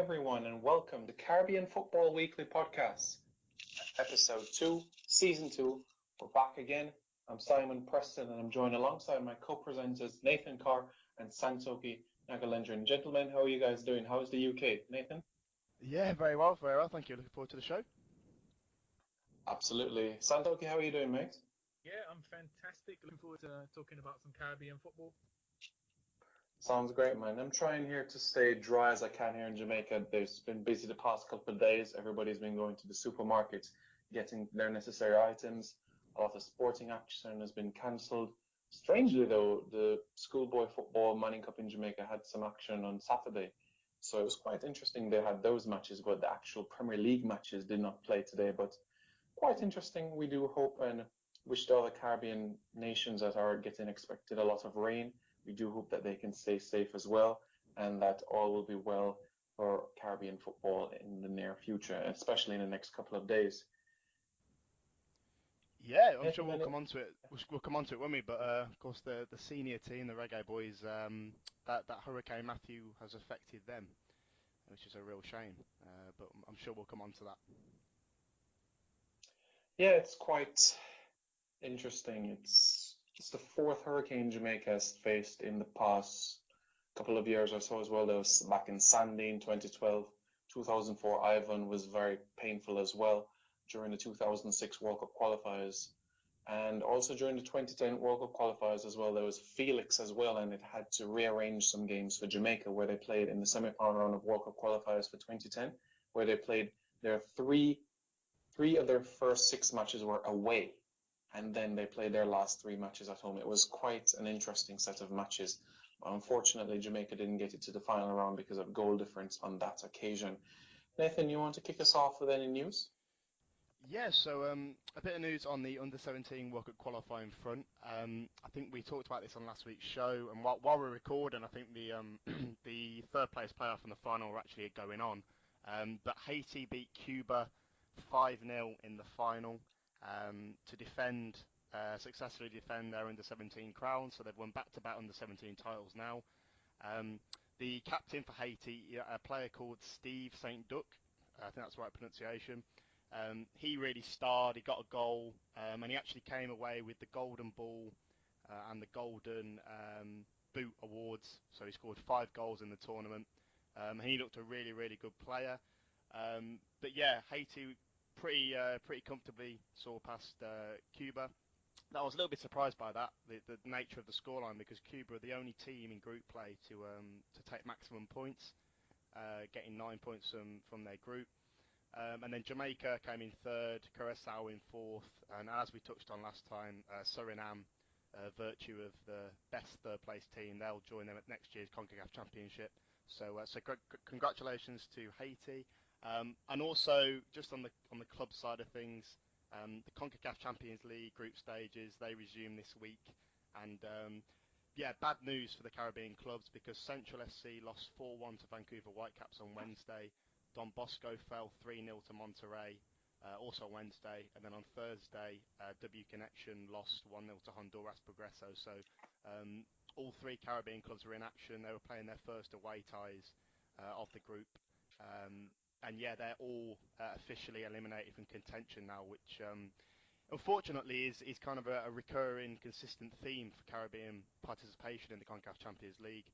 everyone, and welcome to Caribbean Football Weekly Podcast, Episode 2, Season 2. We're back again. I'm Simon Preston, and I'm joined alongside my co-presenters Nathan Carr and Santoki Nagalendran. Gentlemen, how are you guys doing? How's the UK? Nathan? Yeah, very well, very well. Thank you. Looking forward to the show. Absolutely. Santoki, how are you doing, mate? Yeah, I'm fantastic. Looking forward to talking about some Caribbean football. Sounds great, man. I'm trying here to stay dry as I can here in Jamaica. There's been busy the past couple of days. Everybody's been going to the supermarket, getting their necessary items. A lot of sporting action has been cancelled. Strangely, though, the schoolboy football Manning Cup in Jamaica had some action on Saturday. So it was quite interesting they had those matches, but the actual Premier League matches did not play today. But quite interesting. We do hope and wish the other Caribbean nations that are getting expected a lot of rain. We do hope that they can stay safe as well and that all will be well for Caribbean football in the near future, especially in the next couple of days. Yeah, I'm sure we'll come on to it. We'll come on to it, won't we? But of course, the senior team, the Reggae Boys, that Hurricane Matthew has affected them, which is a real shame. But I'm sure we'll come on to that. Yeah, it's quite interesting. It's the fourth hurricane Jamaica has faced in the past couple of years or so as well. There was back in Sandy in 2012, 2004 Ivan was very painful as well during the 2006 World Cup qualifiers. And also during the 2010 World Cup qualifiers as well, there was Felix as well, and it had to rearrange some games for Jamaica where they played in the semi-final round of World Cup qualifiers for 2010, where they played their three of their first six matches were away, and then they played their last three matches at home. It was quite an interesting set of matches. Unfortunately, Jamaica didn't get it to the final round because of goal difference on that occasion. Nathan, you want to kick us off with any news? Yeah, so a bit of news on the under-17 World Cup qualifying front. I think we talked about this on last week's show, and while we're recording, I think the the third place playoff and the final are actually going on. But Haiti beat Cuba 5-0 in the final to successfully defend their under-17 crown. So they've won back-to-back under-17 titles now. The captain for Haiti, a player called Steve St. Duc, I think that's the right pronunciation. He really starred, he got a goal, and he actually came away with the Golden Ball and the Golden Boot awards. So he scored 5 goals in the tournament, and he looked a really, really good player. But yeah, Haiti pretty comfortably saw past Cuba. I was a little bit surprised by that, the nature of the scoreline, because Cuba are the only team in group play to take maximum points, getting 9 points from their group. And then Jamaica came in third, Curacao in fourth, and as we touched on last time, Suriname, virtue of the best third place team, they'll join them at next year's CONCACAF Championship. So congratulations to Haiti. And also, just on the club side of things, the CONCACAF Champions League group stages, they resume this week. And yeah, bad news for the Caribbean clubs because Central SC lost 4-1 to Vancouver Whitecaps on Wednesday. Don Bosco fell 3-0 to Monterrey, also on Wednesday. And then on Thursday, W Connection lost 1-0 to Honduras Progreso. So all three Caribbean clubs were in action. They were playing their first away ties of the group. And yeah, they're all officially eliminated from contention now, which unfortunately is kind of a recurring, consistent theme for Caribbean participation in the CONCACAF Champions League.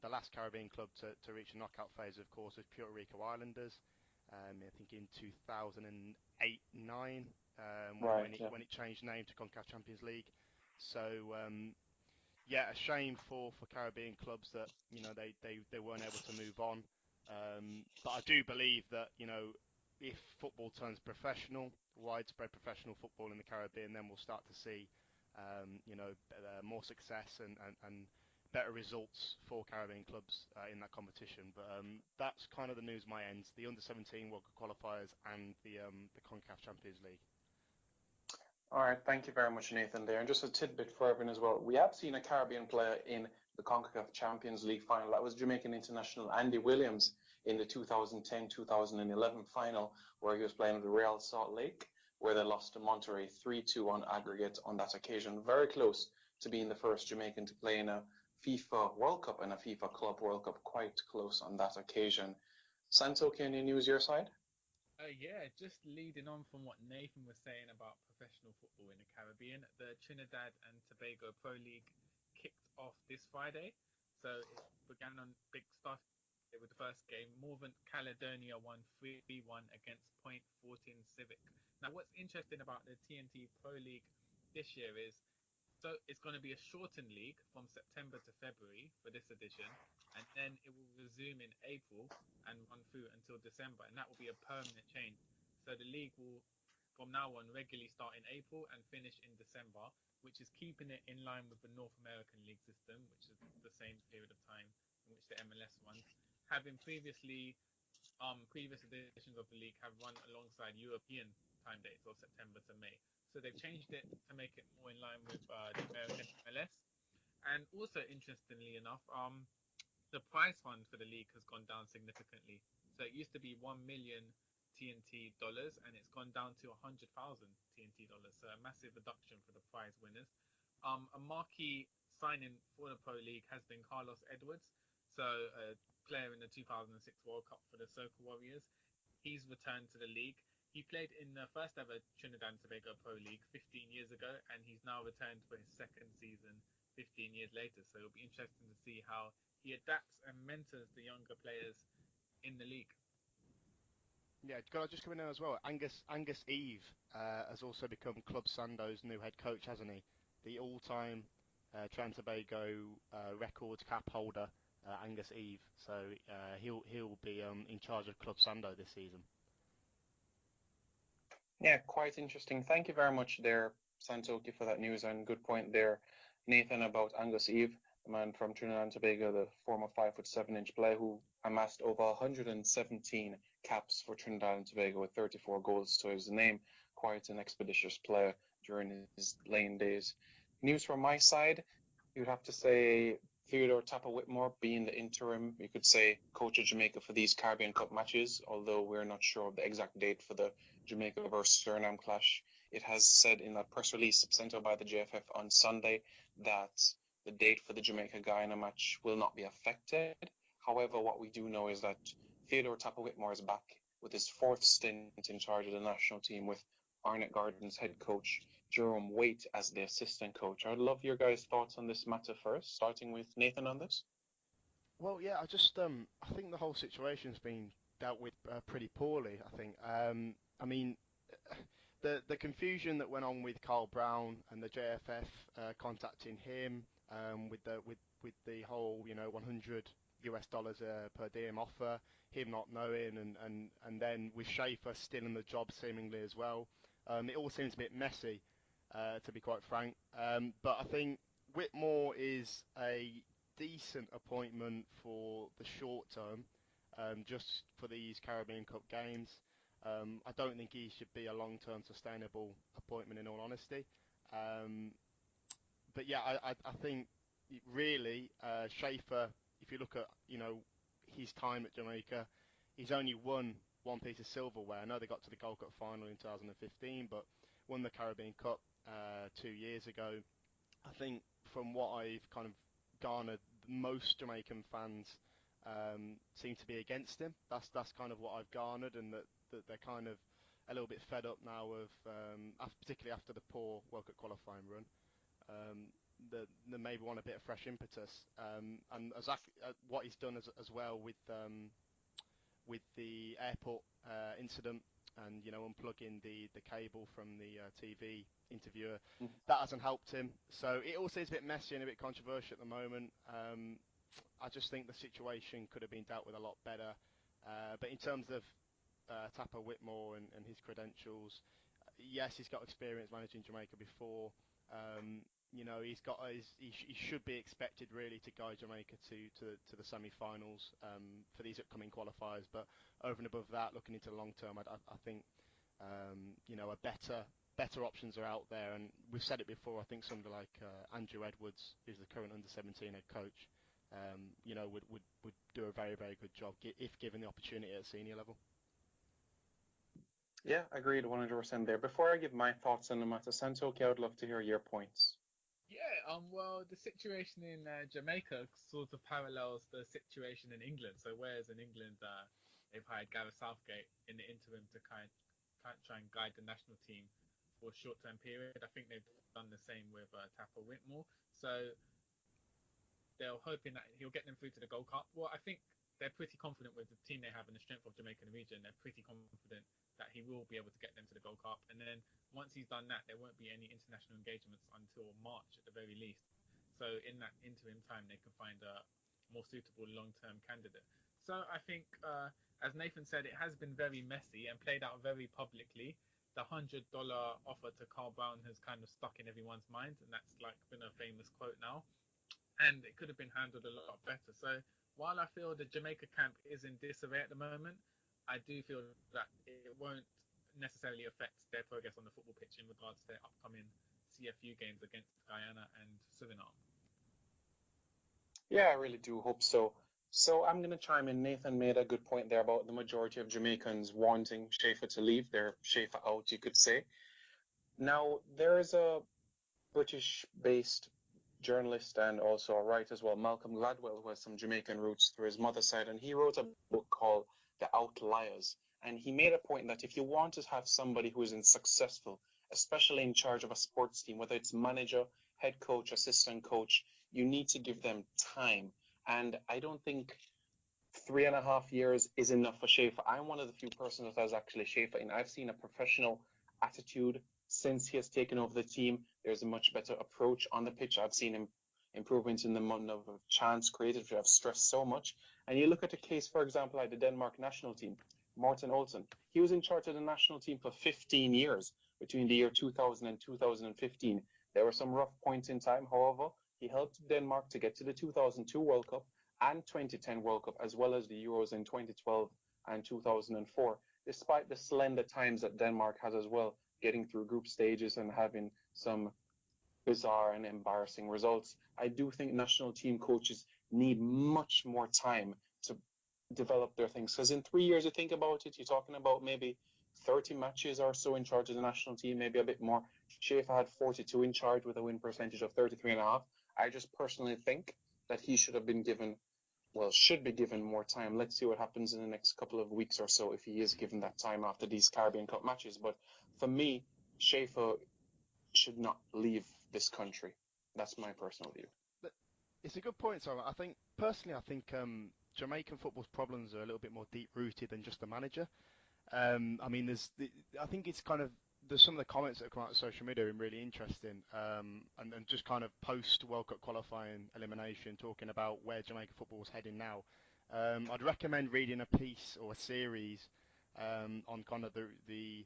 The last Caribbean club to reach the knockout phase, of course, was Puerto Rico Islanders. I think in 2008-9, when it changed name to CONCACAF Champions League. So yeah, a shame for Caribbean clubs that they weren't able to move on. But I do believe that if football turns professional, widespread professional football in the Caribbean, then we'll start to see more success and better results for Caribbean clubs in that competition. But that's kind of the news my end, the under-17 World Cup qualifiers and the CONCACAF Champions League. All right, thank you very much, Nathan, there. And just a tidbit for everyone as well. We have seen a Caribbean player in the CONCACAF Champions League final. That was Jamaican international Andy Williams in the 2010-2011 final, where he was playing with Real Salt Lake, where they lost to Monterrey 3-2 on aggregate on that occasion. Very close to being the first Jamaican to play in a FIFA World Cup and a FIFA Club World Cup, quite close on that occasion. Santo, can you news your side? Yeah, just leading on from what Nathan was saying about professional football in the Caribbean, the Trinidad and Tobago Pro League kicked off this Friday. So it began on big start with the first game. Morvant Caledonia won 3-1 against Point 14 Civic. Now, what's interesting about the TNT Pro League this year is so it's going to be a shortened league from September to February for this edition, and then it will resume in April and run through until December, and that will be a permanent change. So the league will, from now on, regularly start in April and finish in December, which is keeping it in line with the North American league system, which is the same period of time in which the MLS runs. Having previous editions of the league have run alongside European time dates or September to May. So they've changed it to make it more in line with the American MLS. And also, interestingly enough, the prize fund for the league has gone down significantly. So it used to be 1 million TNT dollars, and it's gone down to 100,000 TNT dollars. So a massive reduction for the prize winners. A marquee signing for the Pro League has been Carlos Edwards, so a player in the 2006 World Cup for the Soca Warriors. He's returned to the league. He played in the first ever Trinidad and Tobago Pro League 15 years ago, and he's now returned for his second season 15 years later. So it'll be interesting to see how he adapts and mentors the younger players in the league. Yeah, can I just come in there as well? Angus Eve has also become Club Sando's new head coach, hasn't he? The all-time Trinidad and Tobago records cap holder, Angus Eve. So he'll be in charge of Club Sando this season. Yeah, quite interesting. Thank you very much there, Santoki, for that news, and good point there, Nathan, about Angus Eve, the man from Trinidad and Tobago, the former 5'7" player who amassed over 117 caps for Trinidad and Tobago with 34 goals to his name. Quite an expeditious player during his playing days. News from my side, you'd have to say Theodore Tapper Whitmore being the interim, you could say, coach of Jamaica for these Caribbean Cup matches, although we're not sure of the exact date for the Jamaica versus Suriname clash. It has said in a press release sent out by the JFF on Sunday that the date for the Jamaica-Guyana match will not be affected. However, what we do know is that Theodore Tapper Whitmore is back with his fourth stint in charge of the national team with Arnett Gardens head coach Jerome Waite as the assistant coach. I'd love your guys' thoughts on this matter first, starting with Nathan on this. Well, yeah, I think the whole situation's been dealt with pretty poorly. I think. I mean, the confusion that went on with Carl Brown and the JFF contacting him with the whole 100 US dollars per diem offer, him not knowing, and then with Schaefer still in the job seemingly as well. It all seems a bit messy, to be quite frank. But I think Whitmore is a decent appointment for the short term, just for these Caribbean Cup games. I don't think he should be a long-term sustainable appointment in all honesty. Um, but yeah, I think really Schaefer, if you look at his time at Jamaica, he's only won one piece of silverware. I know they got to the Gold Cup final in 2015, but won the Caribbean Cup 2 years ago. I think from what I've kind of garnered, most Jamaican fans seem to be against him. That's kind of what I've garnered, and that they're kind of a little bit fed up now of, particularly after the poor World Cup qualifying run. They maybe want a bit of fresh impetus, and exactly what he's done as well with the airport incident and unplugging the cable from the TV interviewer, that hasn't helped him. So it all seems a bit messy and a bit controversial at the moment. I just think the situation could have been dealt with a lot better. But in terms of Tapper Whitmore and his credentials, yes, he's got experience managing Jamaica before. He should be expected really to guide Jamaica to the semi-finals for these upcoming qualifiers. But over and above that, looking into the long term, I think a better options are out there. And we've said it before. I think somebody like Andrew Edwards, who's the current under-17 head coach, would do a very, very good job if given the opportunity at senior level. Yeah, agreed 100% there. Before I give my thoughts on the matter, Santoki, I would love to hear your points. Yeah, well, the situation in Jamaica sort of parallels the situation in England. So whereas in England, they've hired Gareth Southgate in the interim to try and guide the national team for a short-term period. I think they've done the same with Tapper Whitmore. So they're hoping that he'll get them through to the Gold Cup. Well, I think they're pretty confident with the team they have and the strength of Jamaica and the region. They're pretty confident that he will be able to get them to the Gold Cup. And then once he's done that, there won't be any international engagements until March at the very least. So in that interim time, they can find a more suitable long-term candidate. So I think, as Nathan said, it has been very messy and played out very publicly. The $100 offer to Carl Brown has kind of stuck in everyone's mind, and that's like been a famous quote now. And it could have been handled a lot better. So while I feel the Jamaica camp is in disarray at the moment, I do feel that it won't necessarily affect their progress on the football pitch in regards to their upcoming CFU games against Guyana and Suriname. Yeah, I really do hope so. So I'm going to chime in. Nathan made a good point there about the majority of Jamaicans wanting Schaefer to leave. They're Schaefer out, you could say. Now, there is a British-based journalist and also a writer as well, Malcolm Gladwell, who has some Jamaican roots through his mother's side, and he wrote a book called The Outliers. And he made a point that if you want to have somebody who is successful, especially in charge of a sports team, whether it's manager, head coach, assistant coach, you need to give them time. And I don't think 3.5 years is enough for Schaefer. I'm one of the few persons that has actually Schaefer in. I've seen a professional attitude since he has taken over the team. There's a much better approach on the pitch. I've seen him improvements in the amount of chance created, which I've stressed so much. And you look at a case, for example, like the Denmark national team, Morten Olsen. He was in charge of the national team for 15 years between the year 2000 and 2015. There were some rough points in time. However, he helped Denmark to get to the 2002 World Cup and 2010 World Cup, as well as the Euros in 2012 and 2004, despite the slender times that Denmark has as well, getting through group stages and having some bizarre and embarrassing results. I do think national team coaches need much more time to develop their things. Because in 3 years, you think about it, you're talking about maybe 30 matches or so in charge of the national team, maybe a bit more. Schaefer had 42 in charge with a win percentage of 33.5. I just personally think that he should have been given, well, should be given more time. Let's see what happens in the next couple of weeks or so if he is given that time after these Caribbean Cup matches. But for me, Schaefer should not leave this country. That's my personal view. But it's a good point, Simon. I think Jamaican football's problems are a little bit more deep-rooted than just the manager. I mean, I think it's kind of there's some of the comments that have come out on social media have been really interesting, and just kind of post World Cup qualifying elimination, talking about where Jamaican football is heading now. I'd recommend reading a piece or a series on kind of the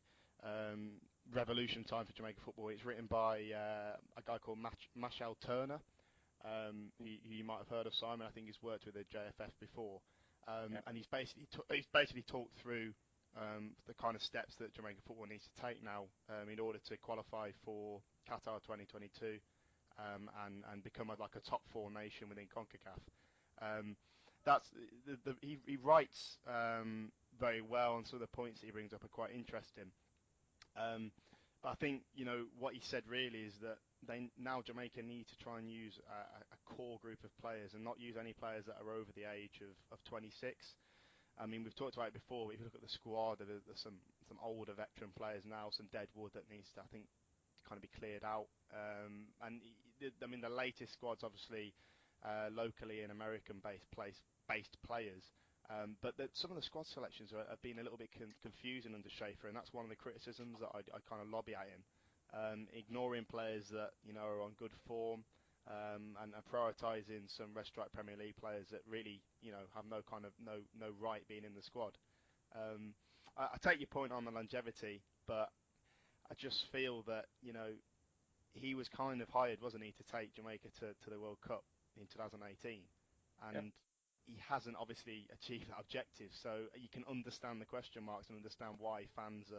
revolution time for Jamaican football. It's written by a guy called Machel Turner. Who you might have heard of, Simon. I think he's worked with the JFF before, and he's basically talked through the kind of steps that Jamaican football needs to take now in order to qualify for Qatar 2022 and become like a top four nation within CONCACAF. That's he writes very well, and some of the points that he brings up are quite interesting. But I think what he said really is that Jamaica need to try and use a core group of players and not use any players that are over the age of 26. I mean, we've talked about it before. But if you look at the squad, there's some older veteran players now, some deadwood that needs to, I think, kind of be cleared out. I mean, the latest squad's obviously locally and American-based players. But some of the squad selections have been a little bit confusing under Schaefer, and that's one of the criticisms that I kind of lobby at him. Ignoring players that are on good form, and prioritising some Red Stripe Premier League players that really have no right being in the squad. I take your point on the longevity, but I just feel that he was kind of hired, wasn't he, to take Jamaica to the World Cup in 2018, and Yeah. he hasn't obviously achieved that objective. So you can understand the question marks and understand why fans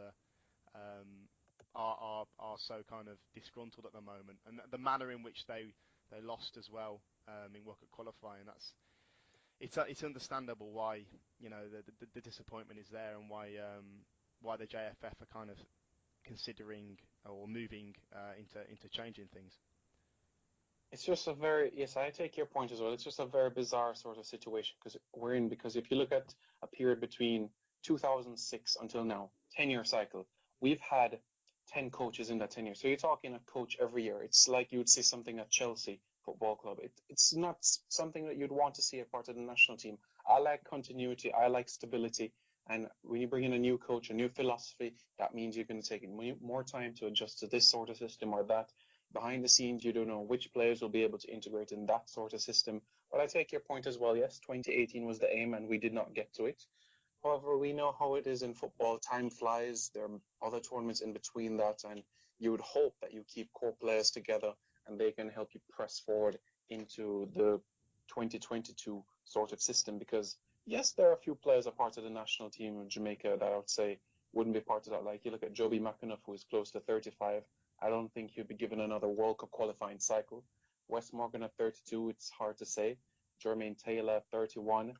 are so kind of disgruntled at the moment, and the manner in which they lost as well in World Cup qualifying. It's understandable why the disappointment is there, and why the JFF are kind of – considering or moving into changing things. It's just a very, yes, I take your point as well. It's just a very bizarre sort of situation because we're in, because if you look at a period between 2006 until now, 10-year cycle, we've had 10 coaches in that 10 years. So you're talking a coach every year. It's like you would see something at Chelsea Football Club. It's not something that you'd want to see a part of the national team. I like continuity. I like stability. And when you bring in a new coach, a new philosophy, that means you're going to take more time to adjust to this sort of system or that. Behind the scenes, you don't know which players will be able to integrate in that sort of system. But I take your point as well. Yes, 2018 was the aim, and we did not get to it. However, we know how it is in football. Time flies. There are other tournaments in between that, and you would hope that you keep core players together and they can help you press forward into the 2022 sort of system. Because, yes, there are a few players a part of the national team of Jamaica that I would say wouldn't be part of that. Like you look at Joby McAnuff, who is close to 35. I don't think he'll be given another World Cup qualifying cycle. Wes Morgan at 32, it's hard to say. Jermaine Taylor at 31.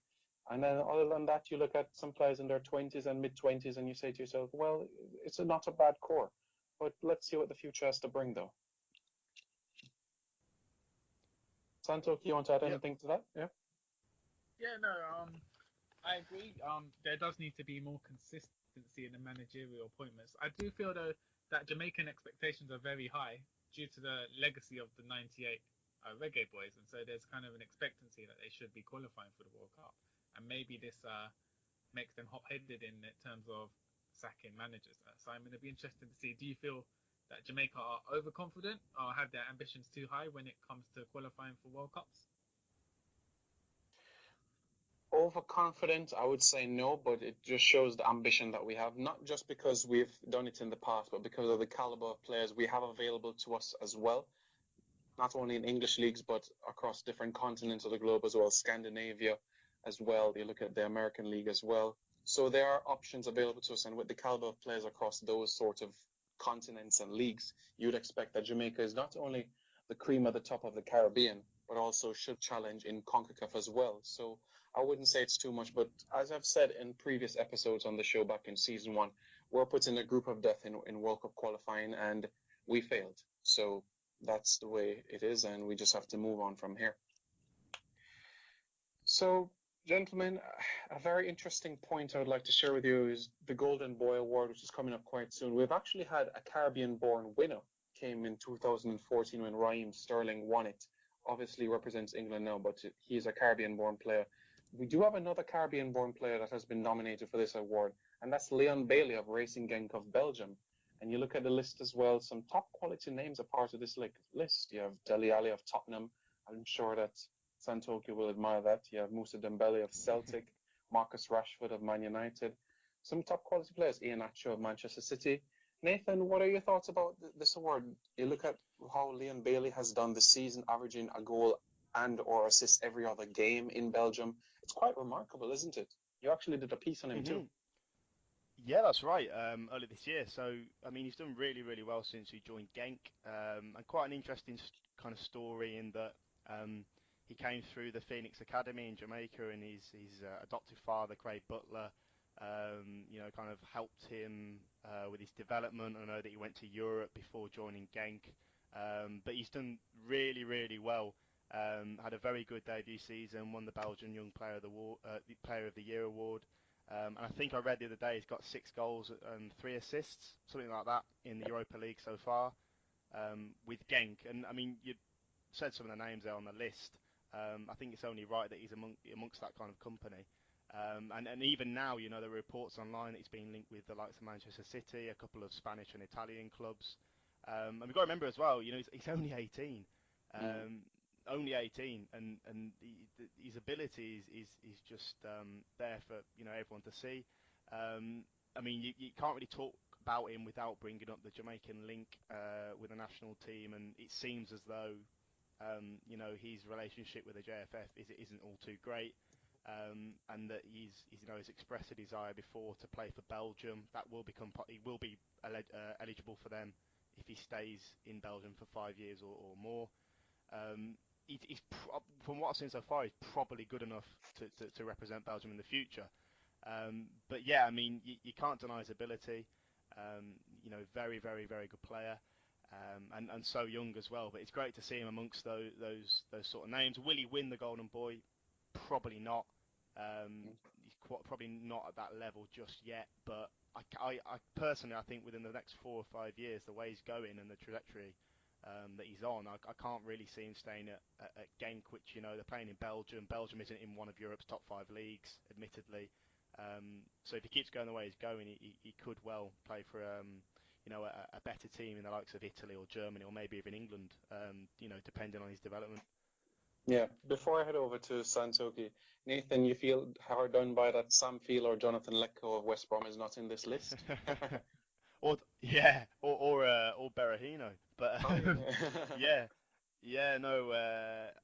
And then other than that, you look at some players in their 20s and mid-20s and you say to yourself, well, it's not a bad core. But let's see what the future has to bring, though. Santo, you want to add Yep. anything to that? Yeah. Yeah, no, I agree. There does need to be more consistency in the managerial appointments. I do feel though that Jamaican expectations are very high due to the legacy of the '98 Reggae Boys, and so there's kind of an expectancy that they should be qualifying for the World Cup, and maybe this makes them hot-headed in terms of sacking managers. So I'm going to be interested to see. Do you feel that Jamaica are overconfident or have their ambitions too high when it comes to qualifying for World Cups? Overconfident, I would say no, but it just shows the ambition that we have, not just because we've done it in the past, but because of the caliber of players we have available to us as well, not only in English leagues, but across different continents of the globe as well, Scandinavia as well. You look at the American League as well. So there are options available to us, and with the caliber of players across those sort of continents and leagues, you'd expect that Jamaica is not only the cream of the top of the Caribbean, but also should challenge in CONCACAF as well. So I wouldn't say it's too much, but as I've said in previous episodes on the show back in season one, we're put in a group of death in World Cup qualifying, and we failed. So that's the way it is, and we just have to move on from here. So, gentlemen, a very interesting point I would like to share with you is the Golden Boy Award, which is coming up quite soon. We've actually had a Caribbean-born winner, came in 2014 when Raheem Sterling won it. Obviously represents England now, but he's a Caribbean-born player. We do have another Caribbean-born player that has been nominated for this award, and that's Leon Bailey of Racing Genk of Belgium. And you look at the list as well, some top quality names are part of this list. You have Dele Alli of Tottenham. I'm sure that Santoki will admire that. You have Moussa Dembele of Celtic, Marcus Rashford of Man United. Some top quality players, Iheanacho of Manchester City. Nathan, what are your thoughts about this award? You look at how Leon Bailey has done this season, averaging a goal and or assist every other game in Belgium. It's quite remarkable, isn't it? You actually did a piece on him too. Yeah, that's right. Earlier this year. So, I mean, he's done really, really well since he joined Genk. And quite an interesting kind of story in that he came through the Phoenix Academy in Jamaica, and his adoptive father, Craig Butler, kind of helped him with his development. I know that he went to Europe before joining Genk, but he's done really, really well. Had a very good debut season, won the Belgian Young Player of the Year award. And I think I read the other day he's got 6 goals and 3 assists, something like that, in the Europa League so far with Genk. And I mean, you said some of the names there on the list. I think it's only right that he's amongst that kind of company. And even now, there are reports online that he's been linked with the likes of Manchester City, a couple of Spanish and Italian clubs. And we've got to remember as well, he's only 18. Only 18, and his ability is just there for everyone to see. I mean, you can't really talk about him without bringing up the Jamaican link with the national team, and it seems as though his relationship with the JFF isn't all too great, and that he's expressed a desire before to play for Belgium. That will he will be eligible for them if he stays in Belgium for 5 years or more. From what I've seen so far, he's probably good enough to represent Belgium in the future. But yeah, I mean, you can't deny his ability. Very, very, very good player. and so young as well. But it's great to see him amongst those sort of names. Will he win the Golden Boy? Probably not. He's probably not at that level just yet. But I personally, I think within the next 4 or 5 years, the way he's going and the trajectory that he's on, I can't really see him staying at Genk, which, they're playing in Belgium. Belgium isn't in one of Europe's top 5 leagues, admittedly. So if he keeps going the way he's going, he could well play for a better team in the likes of Italy or Germany or maybe even England, depending on his development. Yeah. Before I head over to Santoki, Nathan, you feel hard done by that Sam Field or Jonathan Leko of West Brom is not in this list? or Berahino, but no,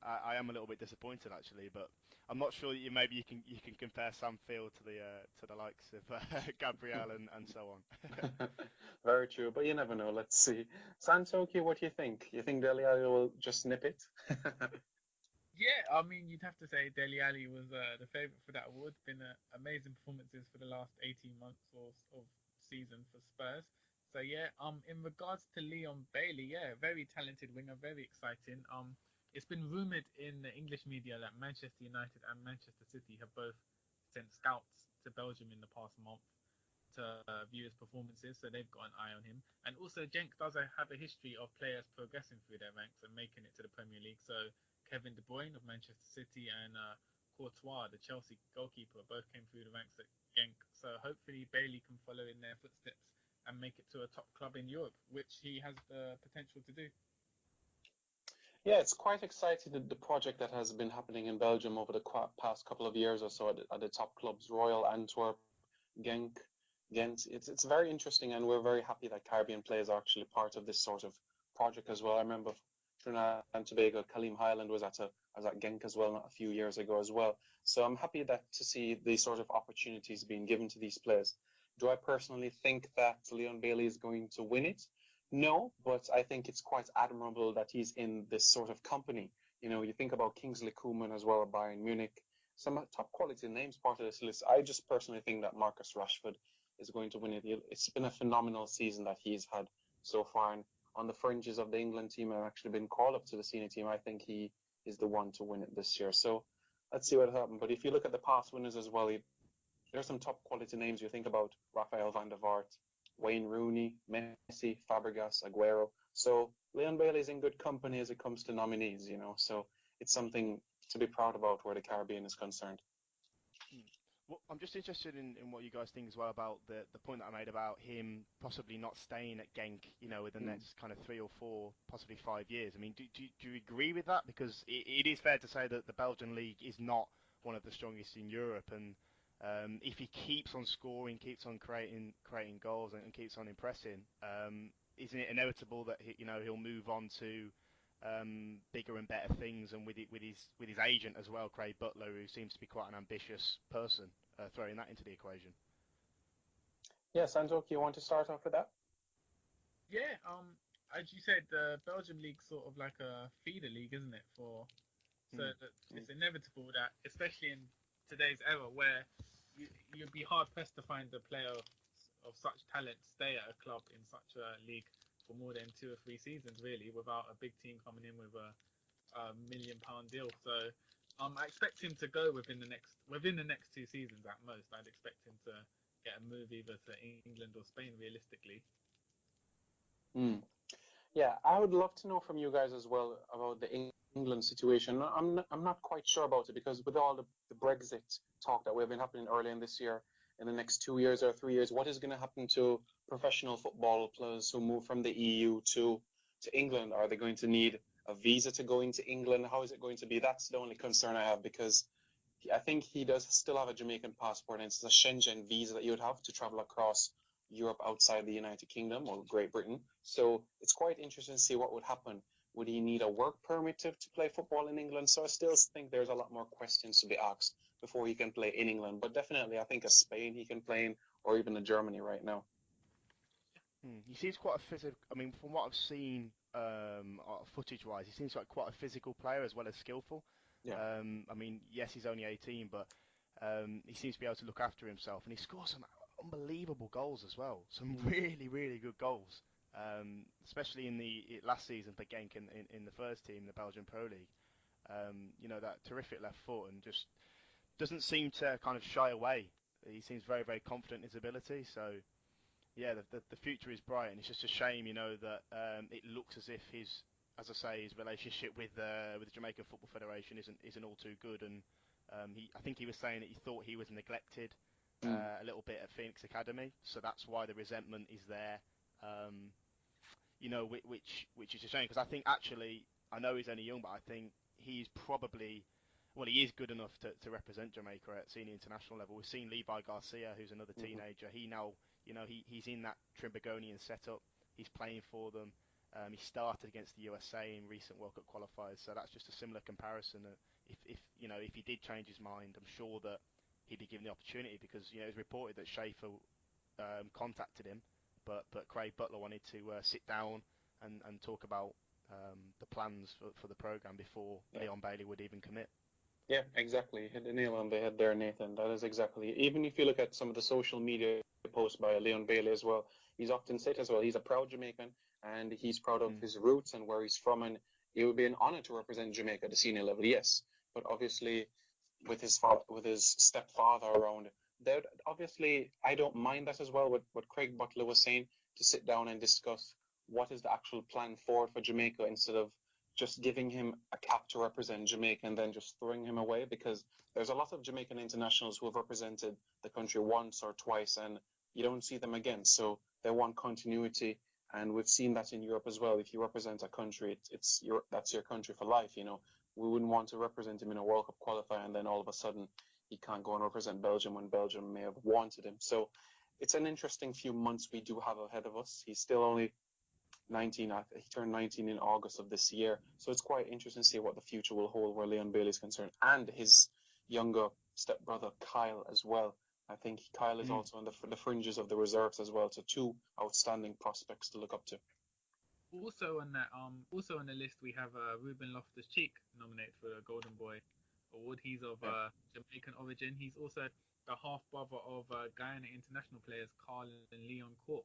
I am a little bit disappointed actually, but I'm not sure that you can compare Sam Field to the likes of Gabriel and so on. Very true, but you never know. Let's see. Santoki, what do you think? You think Dele Alli will just nip it? Yeah, I mean, you'd have to say Dele Alli was the favourite for that award. Been amazing performances for the last 18 months of season for Spurs. So yeah, in regards to Leon Bailey, yeah, very talented winger, very exciting. It's been rumoured in the English media that Manchester United and Manchester City have both sent scouts to Belgium in the past month to view his performances, so they've got an eye on him. And also, Genk does have a history of players progressing through their ranks and making it to the Premier League. So Kevin De Bruyne of Manchester City and Courtois, the Chelsea goalkeeper, both came through the ranks at Genk. So hopefully Bailey can follow in their footsteps and make it to a top club in Europe, which he has the potential to do. Yeah, it's quite exciting, the project that has been happening in Belgium over the past couple of years or so at the top clubs, Royal Antwerp, Genk, Ghent. It's very interesting, and we're very happy that Caribbean players are actually part of this sort of project as well. I remember Trinidad and Tobago, Kaleem Highland was at Genk as well a few years ago as well. So I'm happy to see these sort of opportunities being given to these players. Do I personally think that Leon Bailey is going to win it? No, but I think it's quite admirable that he's in this sort of company. You think about Kingsley Coman as well, Bayern Munich, some top quality names part of this list. I just personally think that Marcus Rashford is going to win it. It's been a phenomenal season that he's had so far, and on the fringes of the England team and actually been called up to the senior team. I think he is the one to win it this year. So let's see what happens. But if you look at the past winners as well, there's some top quality names. You think about Rafael van der Vaart, Wayne Rooney, Messi, Fabregas, Aguero. So Leon Bailey is in good company as it comes to nominees, So it's something to be proud about where the Caribbean is concerned. Well, I'm just interested in what you guys think as well about the point that I made about him possibly not staying at Genk, within the next kind of 3 or 4, possibly 5 years. I mean, do you agree with that? Because it is fair to say that the Belgian league is not one of the strongest in Europe, and if he keeps on scoring, keeps on creating goals, and keeps on impressing, isn't it inevitable that he'll move on to bigger and better things, and with his agent as well, Craig Butler, who seems to be quite an ambitious person, throwing that into the equation? Yes, Santok, you want to start off with that? Yeah, as you said, the Belgium league's sort of like a feeder league, isn't it? It's inevitable that, especially in today's era, where you'd be hard pressed to find a player of such talent stay at a club in such a league for more than 2 or 3 seasons, really, without a big team coming in with a £1 million deal. So I expect him to go within the next 2 seasons at most. I'd expect him to get a move either to England or Spain, realistically. Yeah, I would love to know from you guys as well about the England situation. I'm not quite sure about it, because with all the Brexit talk that we've been happening early in this year, in the next 2 years or 3 years, what is going to happen to professional football players who move from the EU to England? Are they going to need a visa to go into England? How is it going to be? That's the only concern I have, because I think he does still have a Jamaican passport, and it's a Schengen visa that you would have to travel across Europe outside the United Kingdom or Great Britain. So it's quite interesting to see what would happen. Would he need a work permit to play football in England? So I still think there's a lot more questions to be asked before he can play in England. But definitely, I think a Spain he can play in, or even a Germany right now. He seems quite a physical. I mean, from what I've seen, footage-wise, he seems like quite a physical player as well as skillful. Yeah. I mean, yes, he's only 18, but he seems to be able to look after himself, and he scores some unbelievable goals as well. Some really, really good goals. especially in the last season for Genk in the first team, the Belgian Pro League. That terrific left foot, and just doesn't seem to kind of shy away. He seems very, very confident in his ability. So yeah, the future is bright, and it's just a shame, that it looks as if as I say, his relationship with the Jamaican Football Federation isn't all too good, and I think he was saying that he thought he was neglected a little bit at Phoenix Academy, so that's why the resentment is there. Which is a shame, because I think actually, I know he's only young, but I think he's probably, well, he is good enough to represent Jamaica at senior international level. We've seen Levi Garcia, who's another teenager. He now, he's in that Trinbagonian setup. He's playing for them. He started against the USA in recent World Cup qualifiers, so that's just a similar comparison. If he did change his mind, I'm sure that he'd be given the opportunity, because it was reported that Schaefer contacted him, but Craig Butler wanted to sit down and talk about the plans for the program before Leon Bailey would even commit. Yeah, exactly. You hit the nail on the head there, Nathan. That is exactly. Even if you look at some of the social media posts by Leon Bailey as well, he's often said as well, he's a proud Jamaican, and he's proud of his roots and where he's from, and it would be an honor to represent Jamaica at the senior level, yes. But obviously, with his stepfather around, there obviously I don't mind that as well. What Craig Butler was saying, to sit down and discuss what is the actual plan forward for Jamaica, instead of just giving him a cap to represent Jamaica and then just throwing him away, because there's a lot of Jamaican internationals who have represented the country once or twice and you don't see them again. So they want continuity, and we've seen that in Europe as well. If you represent a country, that's your country for life. We wouldn't want to represent him in a World Cup qualifier and then all of a sudden he can't go and represent Belgium when Belgium may have wanted him. So it's an interesting few months we do have ahead of us. He's still only 19. He turned 19 in August of this year, so it's quite interesting to see what the future will hold where Leon Bailey is concerned, and his younger stepbrother Kyle as well. I think Kyle is also on the fringes of the reserves as well, so two outstanding prospects to look up to. Also on the list we have Ruben Loftus-Cheek nominated for the Golden Boy Award. He's of Jamaican origin. He's also the half brother of Guyana international players Carl and Leon Court.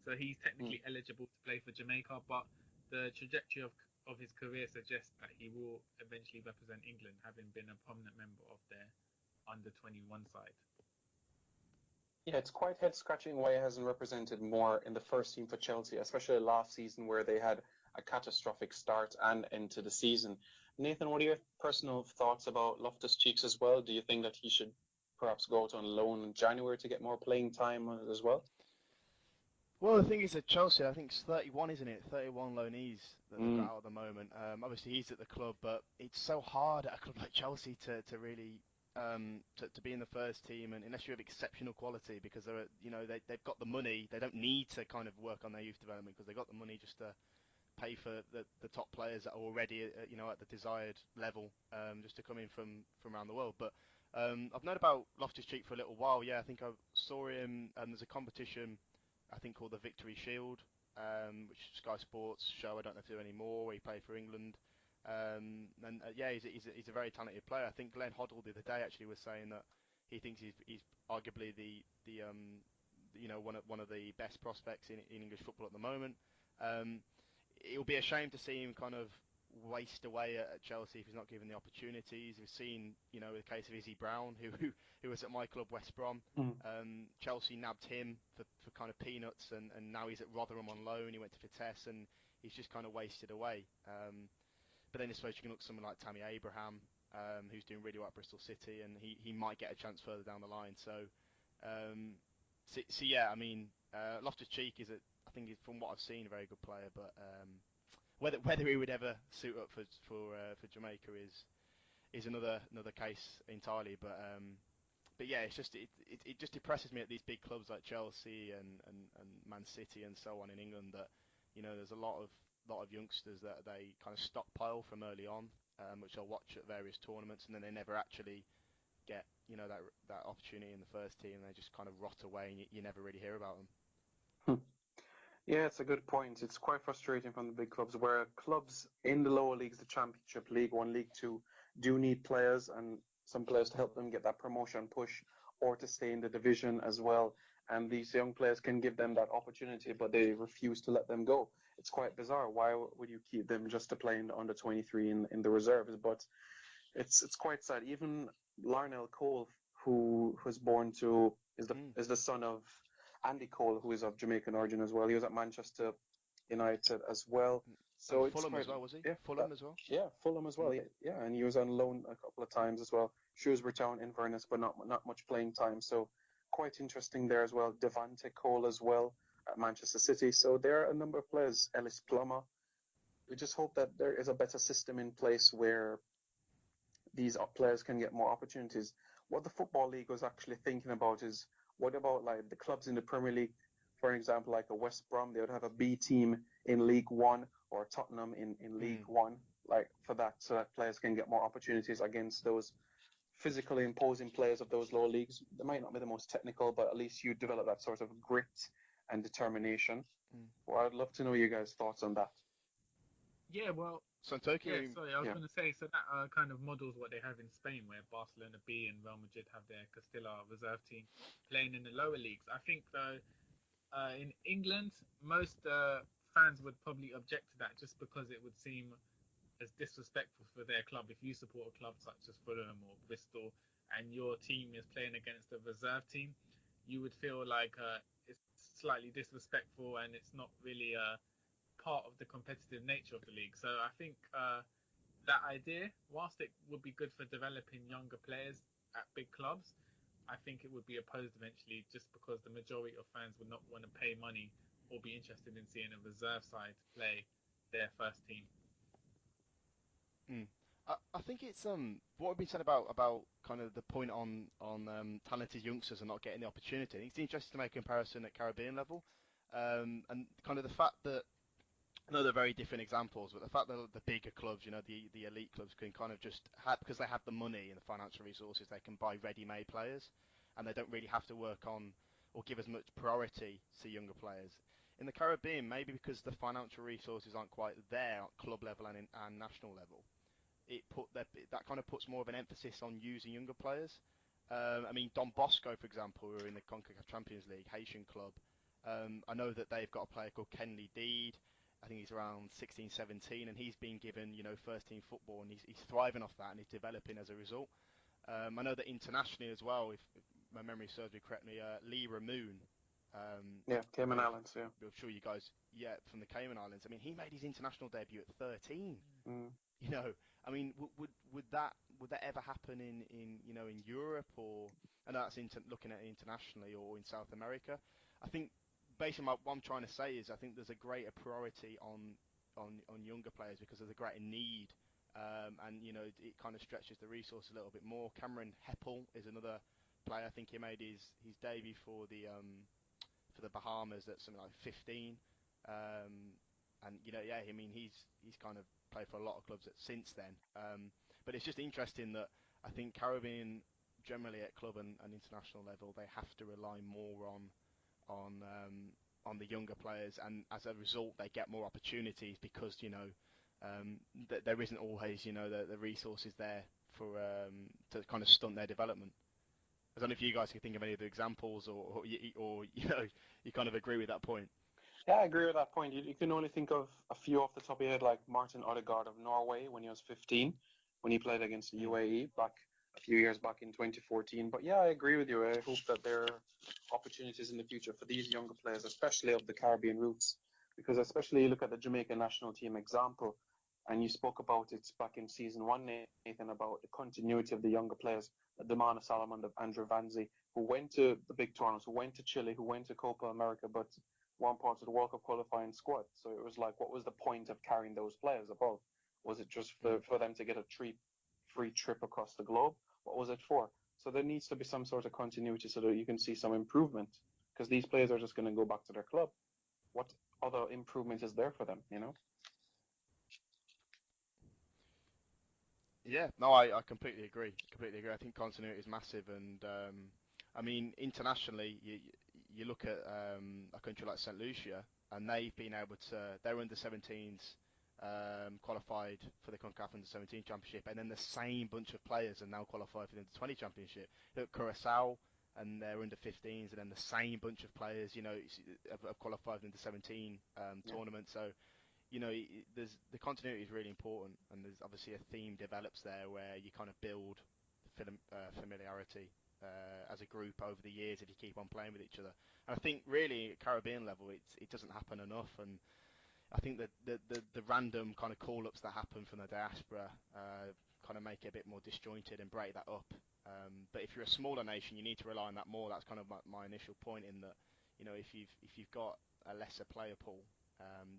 So he's technically eligible to play for Jamaica, but the trajectory of his career suggests that he will eventually represent England, having been a prominent member of their under-21 side. Yeah, it's quite head-scratching why he hasn't represented more in the first team for Chelsea, especially last season where they had a catastrophic start and end to the season. Nathan, what are your personal thoughts about Loftus-Cheek as well? Do you think that he should perhaps go out on loan in January to get more playing time as well? Well, the thing is at Chelsea, I think it's 31, isn't it? 31 loanees that they've got out at the moment. Obviously, he's at the club, but it's so hard at a club like Chelsea to really to be in the first team, and unless you have exceptional quality, because they've got the money. They don't need to kind of work on their youth development, because they've got the money just to pay for the top players that are already at the desired level, just to come in from around the world. But I've known about Loftus-Cheek for a little while. Yeah, I think I saw him. There's a competition, I think, called the Victory Shield, which Sky Sports show. I don't know if they do anymore, where he played for England. He's a very talented player. I think Glenn Hoddle the other day actually was saying that he thinks he's arguably the one of the best prospects in English football at the moment. It will be a shame to see him kind of waste away at Chelsea if he's not given the opportunities. We've seen, the case of Izzy Brown, who was at my club, West Brom. Chelsea nabbed him for kind of peanuts, and now he's at Rotherham on loan. He went to Vitesse, and he's just kind of wasted away. But then I suppose you can look at someone like Tammy Abraham, who's doing really well at Bristol City, and he might get a chance further down the line. So yeah, I mean, Loftus-Cheek is I think he's, from what I've seen, a very good player, but whether he would ever suit up for Jamaica is another case entirely. But yeah, it's just it just depresses me at these big clubs like Chelsea and Man City and so on in England, that there's a lot of youngsters that they kind of stockpile from early on, which they'll watch at various tournaments, and then they never actually get that opportunity in the first team. They just kind of rot away, and you never really hear about them. Yeah, it's a good point. It's quite frustrating from the big clubs, where clubs in the lower leagues, the Championship, League One, League Two, do need players, and some players to help them get that promotion push or to stay in the division as well. and these young players can give them that opportunity, but they refuse to let them go. It's quite bizarre. Why would you keep them just to play in the under 23 in the reserves? But it's quite sad. Even Larnell Cole, who was born to is the son of Andy Cole, who is of Jamaican origin as well. He was at Manchester United as well. So And it's Fulham quite, as well, was he? yeah, Fulham as well. yeah, Fulham as well. Yeah, yeah, and he was on loan a couple of times as well. Shrewsbury Town, Inverness, but not much playing time. So quite interesting there as well. Devante Cole as well at Manchester City. So there are a number of players. Ellis Plummer. We just hope that there is a better system in place where these players can get more opportunities. What the Football League was actually thinking about is, what about like the clubs in the Premier League, for example, like a West Brom, they would have a B team in League One, or Tottenham in League One, like for that, so that players can get more opportunities against those physically imposing players of those lower leagues. They might not be the most technical, but at least you develop that sort of grit and determination. Well, I'd love to know you guys' thoughts on that. Yeah, well, Santoki. yeah, sorry, I was Yeah. going to say, so that kind of models what they have in Spain, where Barcelona B and Real Madrid have their Castilla reserve team playing in the lower leagues. I think, though, in England, most fans would probably object to that just because it would seem as disrespectful for their club. If you support a club such as Fulham or Bristol and your team is playing against a reserve team, you would feel like it's slightly disrespectful and it's not really part of the competitive nature of the league. So I think that idea, whilst it would be good for developing younger players at big clubs, I think it would be opposed eventually just because the majority of fans would not want to pay money or be interested in seeing a reserve side play their first team. I think it's what we've been said about kind of the point on talented youngsters and not getting the opportunity. I think it's interesting to make a comparison at Caribbean level, and kind of the fact that I know they're very different examples, but the fact that the bigger clubs, the elite clubs, can kind of just have, because they have the money and the financial resources, they can buy ready-made players, and they don't really have to work on or give as much priority to younger players. In the Caribbean, maybe because the financial resources aren't quite there at club level and national level, that kind of puts more of an emphasis on using younger players. I mean, Don Bosco, for example, who are in the CONCACAF Champions League, Haitian club. I know that they've got a player called Kenley Deed. I think he's around 16, 17, and he's been given, first team football, and he's thriving off that, and he's developing as a result. I know that internationally as well, if my memory serves me correctly, Lee Ramoon. Yeah, Cayman Islands, yeah. I'm sure you guys, from the Cayman Islands. I mean, he made his international debut at 13. I mean, would that ever happen in Europe, or I know that's looking at it internationally, or in South America? I think basically what I'm trying to say is I think there's a greater priority on younger players because there's a greater need, and it kind of stretches the resource a little bit more. Cameron Heppel is another player. I think he made his debut for the Bahamas at something like 15. And I mean, he's kind of played for a lot of clubs since then. But it's just interesting that I think Caribbean generally at club and international level, they have to rely more on the younger players, and as a result they get more opportunities because there isn't always the resources there for to kind of stunt their development. I don't know if you guys can think of any other examples, or you kind of agree with that point. Yeah, I agree with that point. You can only think of a few off the top of your head, like Martin Odegaard of Norway when he was 15, when he played against the UAE back a few years back in 2014. But yeah, I agree with you. I hope that there are opportunities in the future for these younger players, especially of the Caribbean roots, because especially you look at the Jamaican national team example, and you spoke about it back in season one, Nathan, about the continuity of the younger players, Damana Solomon, Andrew Vanzi, who went to the big tournaments, who went to Chile, who went to Copa America, but one part of the World Cup qualifying squad. So it was like, what was the point of carrying those players above? Was it just for them to get a free trip across the globe? What was it for? So there needs to be some sort of continuity so that you can see some improvement, because these players are just going to go back to their club. What other improvement is there for them, Yeah, no, I completely agree. I think continuity is massive, and I mean internationally, you look at a country like St. Lucia, and they've been able to. Their under-17s qualified for the CONCACAF Under-17 Championship, and then the same bunch of players are now qualified for the Under-20 Championship. Look, Curacao, and they're under 15s, and then the same bunch of players, have qualified into 17 tournaments. So, there's the continuity is really important, and there's obviously a theme develops there where you kind of build familiarity as a group over the years if you keep on playing with each other. And I think really at Caribbean level, it doesn't happen enough, and I think that the random kind of call-ups that happen from the diaspora kind of make it a bit more disjointed and break that up. But if you're a smaller nation, you need to rely on that more. That's kind of my initial point in that, if you've got a lesser player pool,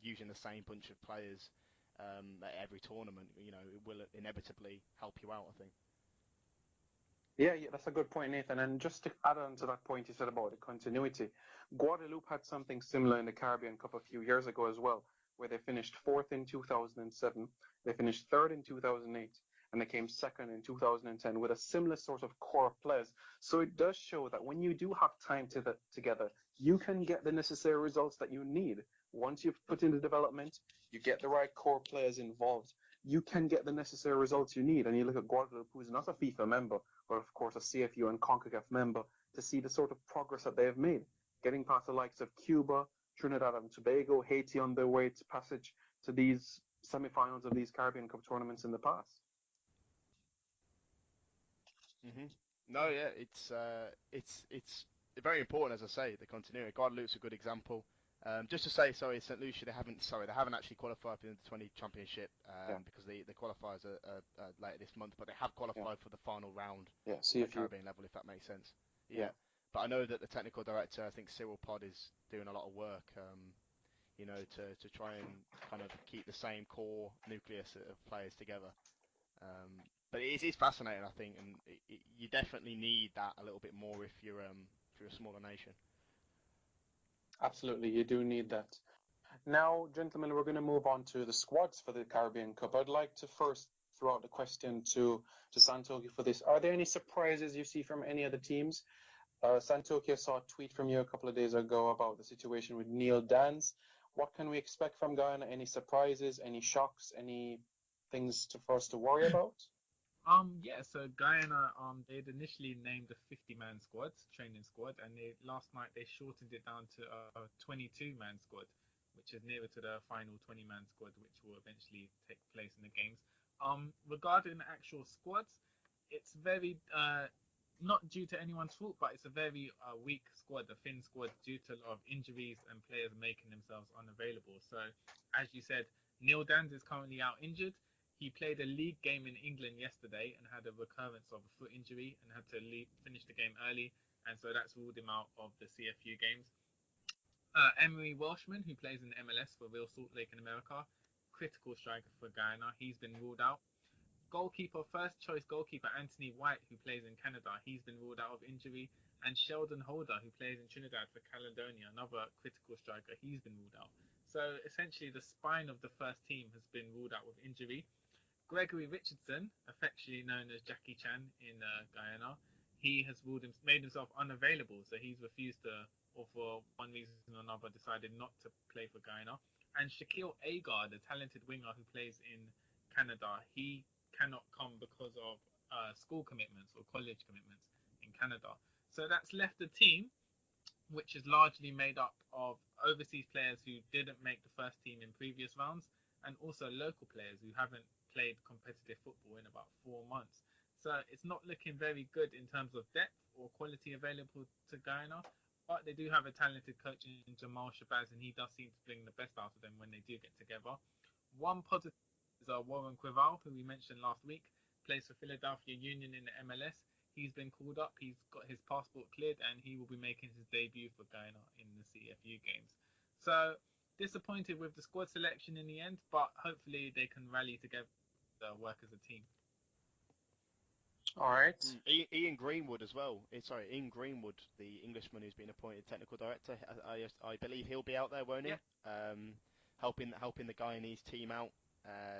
using the same bunch of players at every tournament, it will inevitably help you out, I think. Yeah, that's a good point, Nathan. And just to add on to that point you said about the continuity, Guadeloupe had something similar in the Caribbean Cup a few years ago as well, where they finished fourth in 2007, they finished third in 2008, and they came second in 2010 with a similar sort of core of players. So it does show that when you do have time together, you can get the necessary results that you need. Once you've put in the development, you get the right core players involved, you can get the necessary results you need. And you look at Guadeloupe, who's not a FIFA member, but of course a CFU and CONCACAF member, to see the sort of progress that they have made, getting past the likes of Cuba, Trinidad and Tobago, Haiti on their way to passage to these semi-finals of these Caribbean Cup tournaments in the past. Mm-hmm. No, yeah, it's very important, as I say, the continuity. Guadeloupe's a good example. Just to say, sorry, St. Lucia, they haven't actually qualified for the 20 championship because the qualifiers are later this month, but they have qualified for the final round at the Caribbean level, if that makes sense. Yeah. But I know that the technical director, I think Cyril Pod, is doing a lot of work, to try and kind of keep the same core nucleus of players together. But it is fascinating, I think, and you definitely need that a little bit more if you're a smaller nation. Absolutely, you do need that. Now, gentlemen, we're going to move on to the squads for the Caribbean Cup. I'd like to first throw out the question to Santoki for this. Are there any surprises you see from any of the teams? Santoki, I saw a tweet from you a couple of days ago about the situation with Neil Dans. What can we expect from Guyana? Any surprises, any shocks, any things for us to worry about? So Guyana, they'd initially named a 50-man squad, training squad, and last night they shortened it down to a 22-man squad, which is nearer to the final 20-man squad, which will eventually take place in the games. Regarding the actual squads, it's very not due to anyone's fault, but it's a very weak squad, a thin squad, due to a lot of injuries and players making themselves unavailable. So, as you said, Neil Dans is currently out injured. He played a league game in England yesterday and had a recurrence of a foot injury and had to finish the game early, and so that's ruled him out of the CFU games. Emery Welshman, who plays in the MLS for Real Salt Lake in America, critical striker for Guyana, he's been ruled out. First choice goalkeeper Anthony White, who plays in Canada, he's been ruled out of injury. And Sheldon Holder, who plays in Trinidad for Caledonia, another critical striker, he's been ruled out. So essentially the spine of the first team has been ruled out with injury. Gregory Richardson, affectionately known as Jackie Chan in Guyana, he has made himself unavailable, so he's refused to, or for one reason or another, decided not to play for Guyana. And Shaquille Agar, the talented winger who plays in Canada, he cannot come because of school commitments or college commitments in Canada. So that's left a team which is largely made up of overseas players who didn't make the first team in previous rounds, and also local players who haven't played competitive football in about 4 months. So it's not looking very good in terms of depth or quality available to Guyana, but they do have a talented coach in Jamal Shabazz, and he does seem to bring the best out of them when they do get together. One positive is Warren Creval, who we mentioned last week, plays for Philadelphia Union in the MLS. He's been called up, he's got his passport cleared, and he will be making his debut for Guyana in the CFU games. So disappointed with the squad selection in the end, but hopefully they can rally together, work as a team. All right. Ian Greenwood as well. Ian Greenwood, the Englishman who's been appointed technical director. I believe he'll be out there, won't he? Yeah. Helping the Guyanese team out.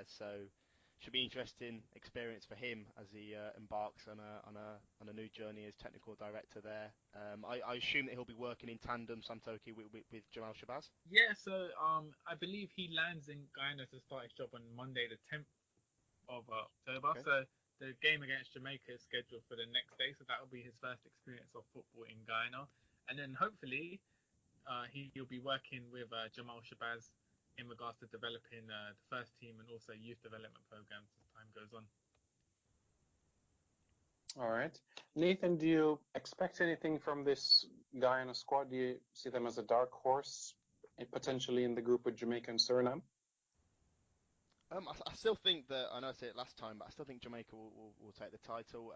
So should be interesting experience for him as he embarks on a new journey as technical director there. I assume that he'll be working in tandem, Santoki, with Jamal Shabazz. Yeah. So I believe he lands in Guyana to start his job on Monday, the 10th of October. Okay. So the game against Jamaica is scheduled for the next day, so that will be his first experience of football in Guyana. And then hopefully he'll be working with Jamal Shabazz in regards to developing the first team and also youth development programs as time goes on. All right. Nathan, do you expect anything from this Guyana squad? Do you see them as a dark horse, potentially in the group with Jamaica and Suriname? I still think that, I know I said it last time, but I still think Jamaica will take the title.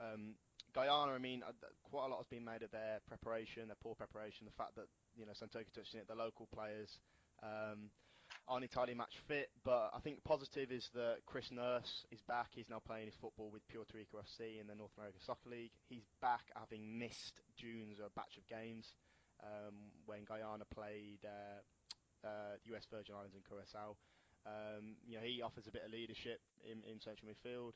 Guyana, I mean, quite a lot has been made of their preparation, their poor preparation, the fact that, Santoki touched on it, the local players aren't entirely match fit, but I think the positive is that Chris Nurse is back. He's now playing his football with Puerto Rico FC in the North American Soccer League. He's back, having missed June's batch of games when Guyana played US Virgin Islands and Curacao. He offers a bit of leadership in central midfield.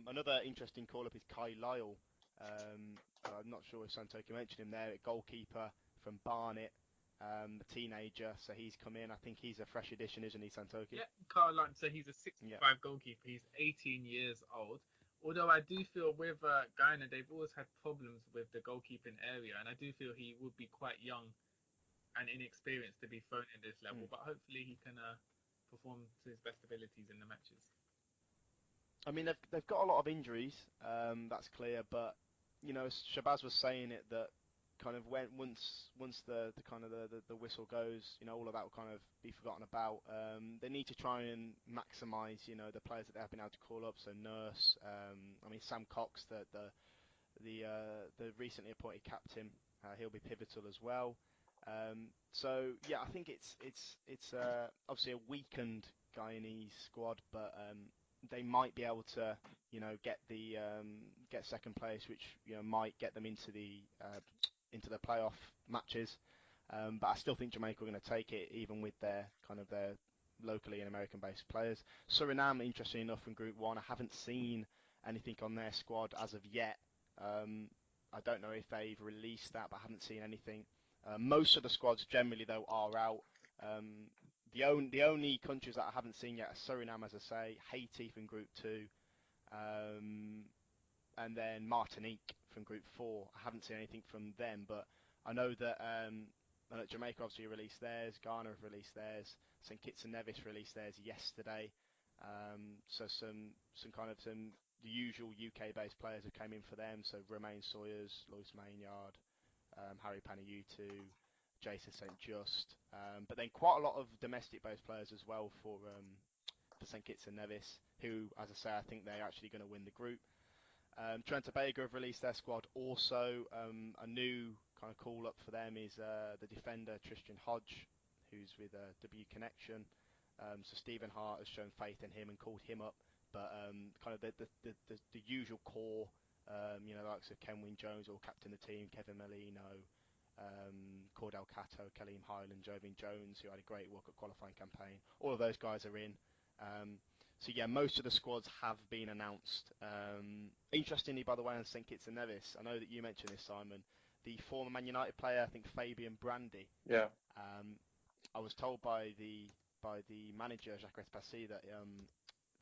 Another interesting call-up is Kai Lyle. I'm not sure if Santoki mentioned him there, a goalkeeper from Barnet, a teenager, so he's come in. I think he's a fresh addition, isn't he, Santoki? Yeah, Carl Lyon, so he's a 65 goalkeeper. He's 18 years old. Although I do feel with Guyana, they've always had problems with the goalkeeping area, and I do feel he would be quite young and inexperienced to be thrown in this level, but hopefully he can perform to his best abilities in the matches. I mean, they've got a lot of injuries, that's clear, but Shabazz was saying it that kind of once the kind of the whistle goes, all of that will kind of be forgotten about. They need to try and maximise, the players that they have been able to call up. So Nurse, I mean Sam Cox, the recently appointed captain, he'll be pivotal as well. So yeah, I think it's obviously a weakened Guyanese squad, but they might be able to, get second place, which might get them into the playoff matches. But I still think Jamaica are going to take it, even with their locally and American-based players. Suriname, interesting enough, from Group 1, I haven't seen anything on their squad as of yet. I don't know if they've released that, but I haven't seen anything. Most of the squads generally, though, are out. The only countries that I haven't seen yet are Suriname, as I say, Haiti from Group 2, and then Martinique from Group 4. I haven't seen anything from them, but I know that Jamaica obviously released theirs, Ghana have released theirs, St Kitts and Nevis released theirs yesterday. So the usual UK-based players have came in for them. So Romain Sawyers, Lewis Maynard, Harry Panayutu, Jason St Just, but then quite a lot of domestic-based players as well for St Kitts and Nevis, who, as I say, I think they're actually going to win the group. Trinidad and Tobago have released their squad also. A new kind of call-up for them is the defender Tristan Hodge, who's with W Connection. So Stephen Hart has shown faith in him and called him up, but kind of the usual core, the likes of Kenwyn Jones, or captain the team, Kevin Molino, Cordell Cato, Kaleem Highland, Jovin Jones, who had a great World Cup qualifying campaign. All of those guys are in. So yeah, most of the squads have been announced. Interestingly, by the way, on St Kitts and Nevis, I know that you mentioned this, Simon, the former Man United player, I think Fabian Brandy. Yeah. I was told by the manager, Jacques Respassi, that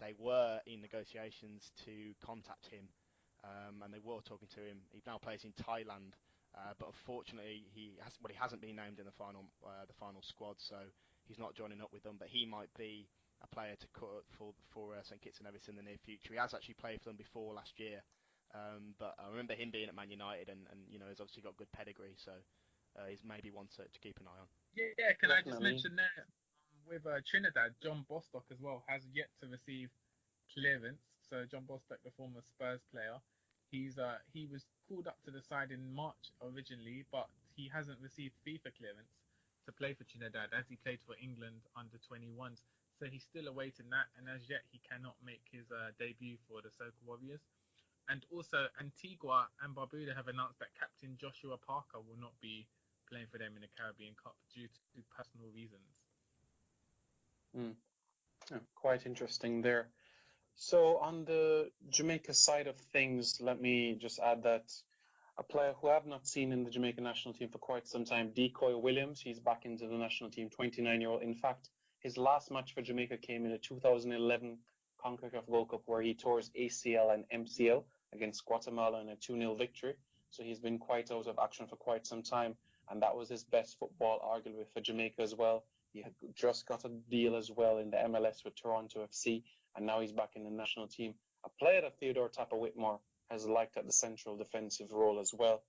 they were in negotiations to contact him, and they were talking to him. He now plays in Thailand, but unfortunately he hasn't been named in the final squad, so he's not joining up with them. But he might be a player to cut for St Kitts and Nevis in the near future. He has actually played for them before last year, but I remember him being at Man United, and he's obviously got good pedigree, so he's maybe one to keep an eye on. Yeah, can I just mention there, with Trinidad, John Bostock as well has yet to receive clearance. So John Bostock, the former Spurs player, he was called up to the side in March originally, but he hasn't received FIFA clearance to play for Trinidad, as he played for England under 21s. So he's still awaiting that, and as yet he cannot make his debut for the Soca Warriors. And also Antigua and Barbuda have announced that Captain Joshua Parker will not be playing for them in the Caribbean Cup due to personal reasons. Yeah, quite interesting there. So on the Jamaica side of things, let me just add that a player who I have not seen in the Jamaican national team for quite some time, Decoy Williams, he's back into the national team, 29-year-old. In fact, his last match for Jamaica came in the 2011 CONCACAF Gold Cup where he tore his ACL and MCL against Guatemala in a 2-0 victory. So he's been quite out of action for quite some time, and that was his best football, arguably, for Jamaica as well. He had just got a deal as well in the MLS with Toronto FC, and now he's back in the national team. A player that Theodore Tapper Whitmore has liked at the central defensive role as well.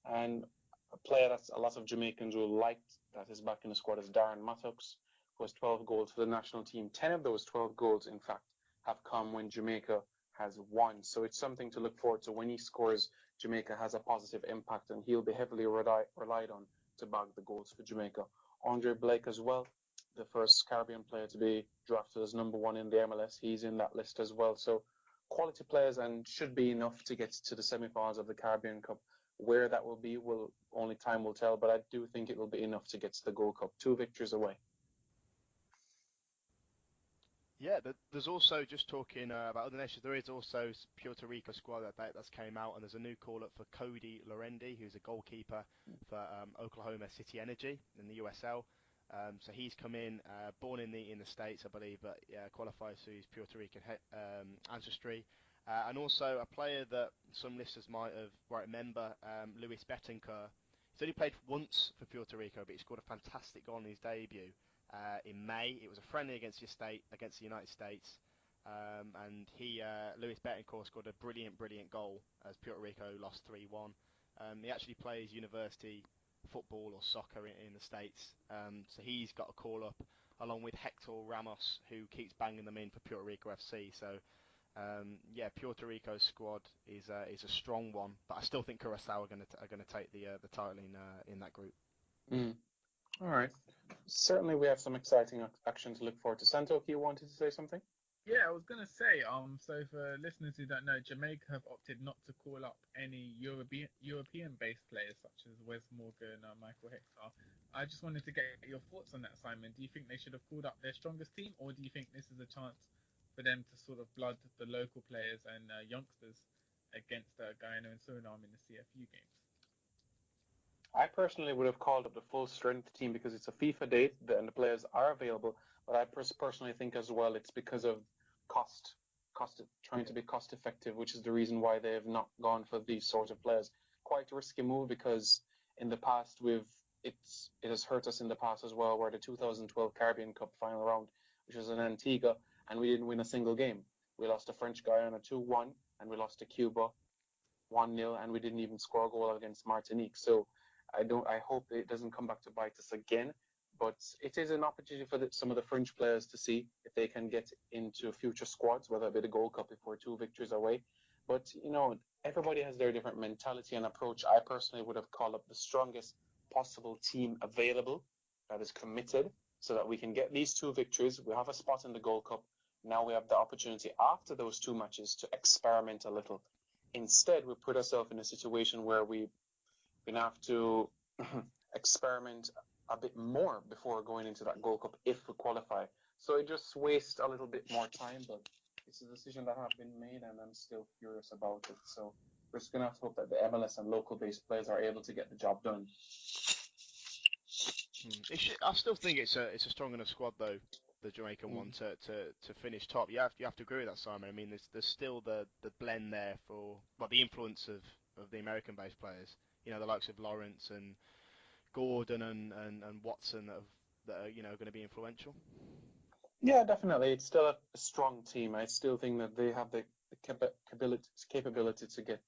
And a player that a lot of Jamaicans will like that is back in the squad is Darren Mattox, who has 12 goals for the national team. 10 of those 12 goals, in fact, have come when Jamaica has won. So it's something to look forward to. When he scores, Jamaica has a positive impact, and he'll be heavily relied on to bag the goals for Jamaica. Andre Blake as well, the first Caribbean player to be drafted as number 1 in the MLS. He's in that list as well. So quality players, and should be enough to get to the semi-finals of the Caribbean Cup. Where that will be, only time will tell, but I do think it will be enough to get to the Gold Cup. 2 victories away. Yeah, there's also, just talking about other nations, there is also Puerto Rico squad that's came out, and there's a new call-up for Cody Lorendi, who's a goalkeeper for Oklahoma City Energy in the USL. So he's come in, born in the States, I believe, but qualifies through his Puerto Rican ancestry. And also a player that some listeners might remember, Luis Betancourt. He's only played once for Puerto Rico, but he scored a fantastic goal in his debut in May. It was a friendly against the United States, and Luis Betancourt scored a brilliant goal as Puerto Rico lost 3-1. He actually plays university football or soccer in the States, so he's got a call up along with Hector Ramos, who keeps banging them in for Puerto Rico FC. So Puerto Rico's squad is a strong one, but I still think Curacao are going to take the title in that group. All right. Certainly, we have some exciting action to look forward to. Santo, you wanted to say something? Yeah, I was gonna say, so for listeners who don't know, Jamaica have opted not to call up any European-based players such as Wes Morgan or Michael Hector. I just wanted to get your thoughts on that, Simon. Do you think they should have called up their strongest team, or do you think this is a chance for them to sort of blood the local players and youngsters against Guyana and Suriname in the CFU games? I personally would have called up the full strength team because it's a FIFA date and the players are available. But I personally think as well it's because of trying to be cost effective, which is the reason why they have not gone for these sort of players. Quite a risky move because in the past it has hurt us in the past as well, where the 2012 Caribbean Cup final round, which was in Antigua, and we didn't win a single game. We lost to French Guyana 2-1, and we lost to Cuba 1-0, and we didn't even score a goal against Martinique. So I hope it doesn't come back to bite us again. But it is an opportunity for some of the French players to see if they can get into future squads, whether it be the Gold Cup if we're 2 victories away. But, everybody has their different mentality and approach. I personally would have called up the strongest possible team available that is committed so that we can get these 2 victories. We have a spot in the Gold Cup. Now we have the opportunity after those 2 matches to experiment a little. Instead, we put ourselves in a situation where we're going to have to experiment a bit more before going into that Gold Cup if we qualify. So it just wastes a little bit more time, but it's a decision that has been made, and I'm still curious about it. So we're just going to have to hope that the MLS and local-based players are able to get the job done. I still think it's a strong enough squad, though, the Jamaican one, to finish top. You have to agree with that, Simon. I mean, there's still the blend there for the influence of the American-based players. The likes of Lawrence and Gordon and Watson that are going to be influential. Yeah, definitely. It's still a strong team. I still think that they have the capability to get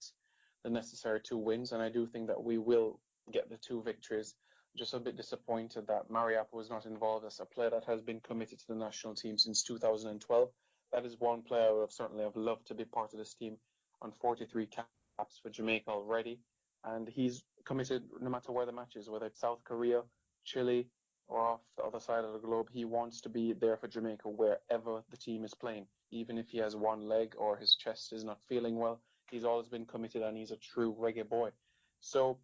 the necessary 2 wins, and I do think that we will get the 2 victories. Just a bit disappointed that Mariappa was not involved as a player that has been committed to the national team since 2012. That is one player I would certainly have loved to be part of this team on 43 caps for Jamaica already. And he's committed no matter where the match is, whether it's South Korea, Chile, or off the other side of the globe. He wants to be there for Jamaica wherever the team is playing. Even if he has one leg or his chest is not feeling well, he's always been committed, and he's a true reggae boy. So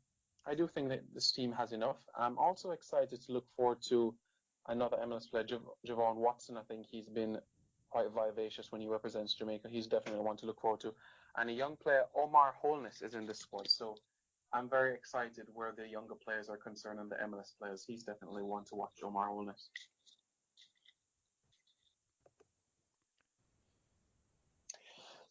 I do think that this team has enough. I'm also excited to look forward to another MLS player, Javon Watson. I think he's been quite vivacious when he represents Jamaica. He's definitely one to look forward to. And a young player, Omar Holness, is in the squad. So I'm very excited where the younger players are concerned and the MLS players. He's definitely one to watch, Omar Holness.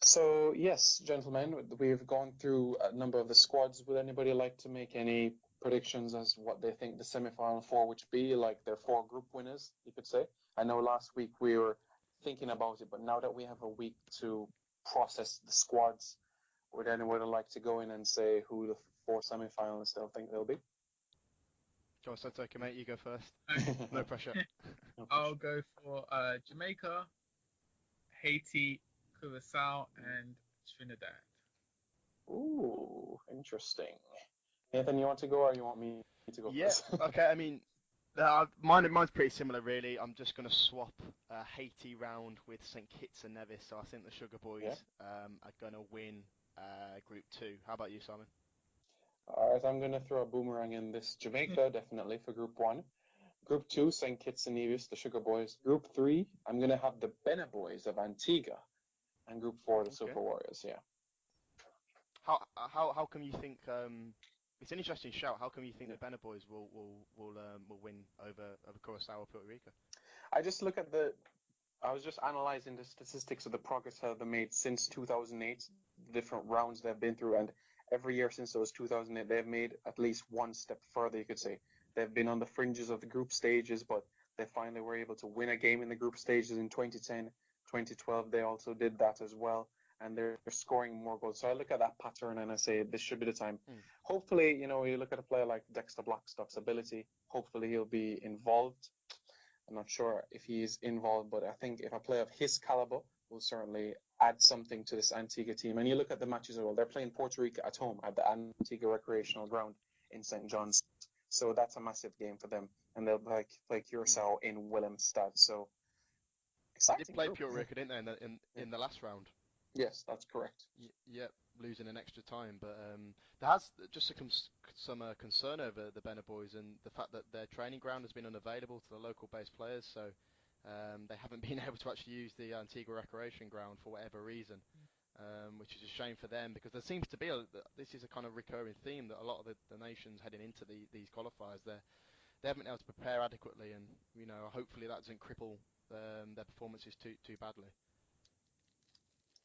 So, yes, gentlemen, we've gone through a number of the squads. Would anybody like to make any predictions as what they think the semi-final four would be, like their four group winners, you could say? I know last week we were thinking about it, but now that we have a week to process the squads, would anyone like to go in and say who the four semi-finalists they'll think they'll be? John Santoka, mate, you go first. No pressure. No I'll pressure. go for Jamaica, Haiti, Curacao, and Trinidad. Ooh, interesting. Nathan, you want to go or you want me to go Yeah, first? okay, I mean, mine's pretty similar, really. I'm just going to swap Haiti round with St. Kitts and Nevis, so I think the Sugar Yeah. Boys are going to win Group 2. How about you, Simon? All right, I'm going to throw a boomerang in this. Jamaica, definitely, for Group 1. Group 2, St. Kitts and Nevis, the Sugar Boys. Group 3, I'm going to have the Benin Boys of Antigua. And Group 4, the Okay. Super Warriors, yeah. How come you think it's an interesting shout? How come you think Yeah. the Benin Boys will win over Curacao or Puerto Rico? I was just analyzing the statistics of the progress that they've made since 2008, the different rounds they've been through, and every year since those 2008, they've made at least one step further, you could say. They've been on the fringes of the group stages, but they finally were able to win a game in the group stages in 2010, 2012. They also did that as well, and they're scoring more goals. So I look at that pattern and I say this should be the time. Hopefully, you look at a player like Dexter Blackstock's ability. Hopefully, he'll be involved. I'm not sure if he is involved, but I think if a player of his caliber will certainly add something to this Antigua team. And you look at the matches as well, they're playing Puerto Rico at home at the Antigua Recreational Ground in St. John's. So that's a massive game for them. And they'll play Curacao in Willemstad. So They exciting. did play group. Puerto Rico, didn't they, in the last round? Yes, that's correct. Yep, losing an extra time. But there has just some concern over the Benin Boys and the fact that their training ground has been unavailable to the local base players, so they haven't been able to actually use the Antigua Recreation Ground for whatever reason, which is a shame for them because there seems to be this is a kind of recurring theme that a lot of the nations heading into these qualifiers they haven't been able to prepare adequately, and hopefully that doesn't cripple their performances too badly.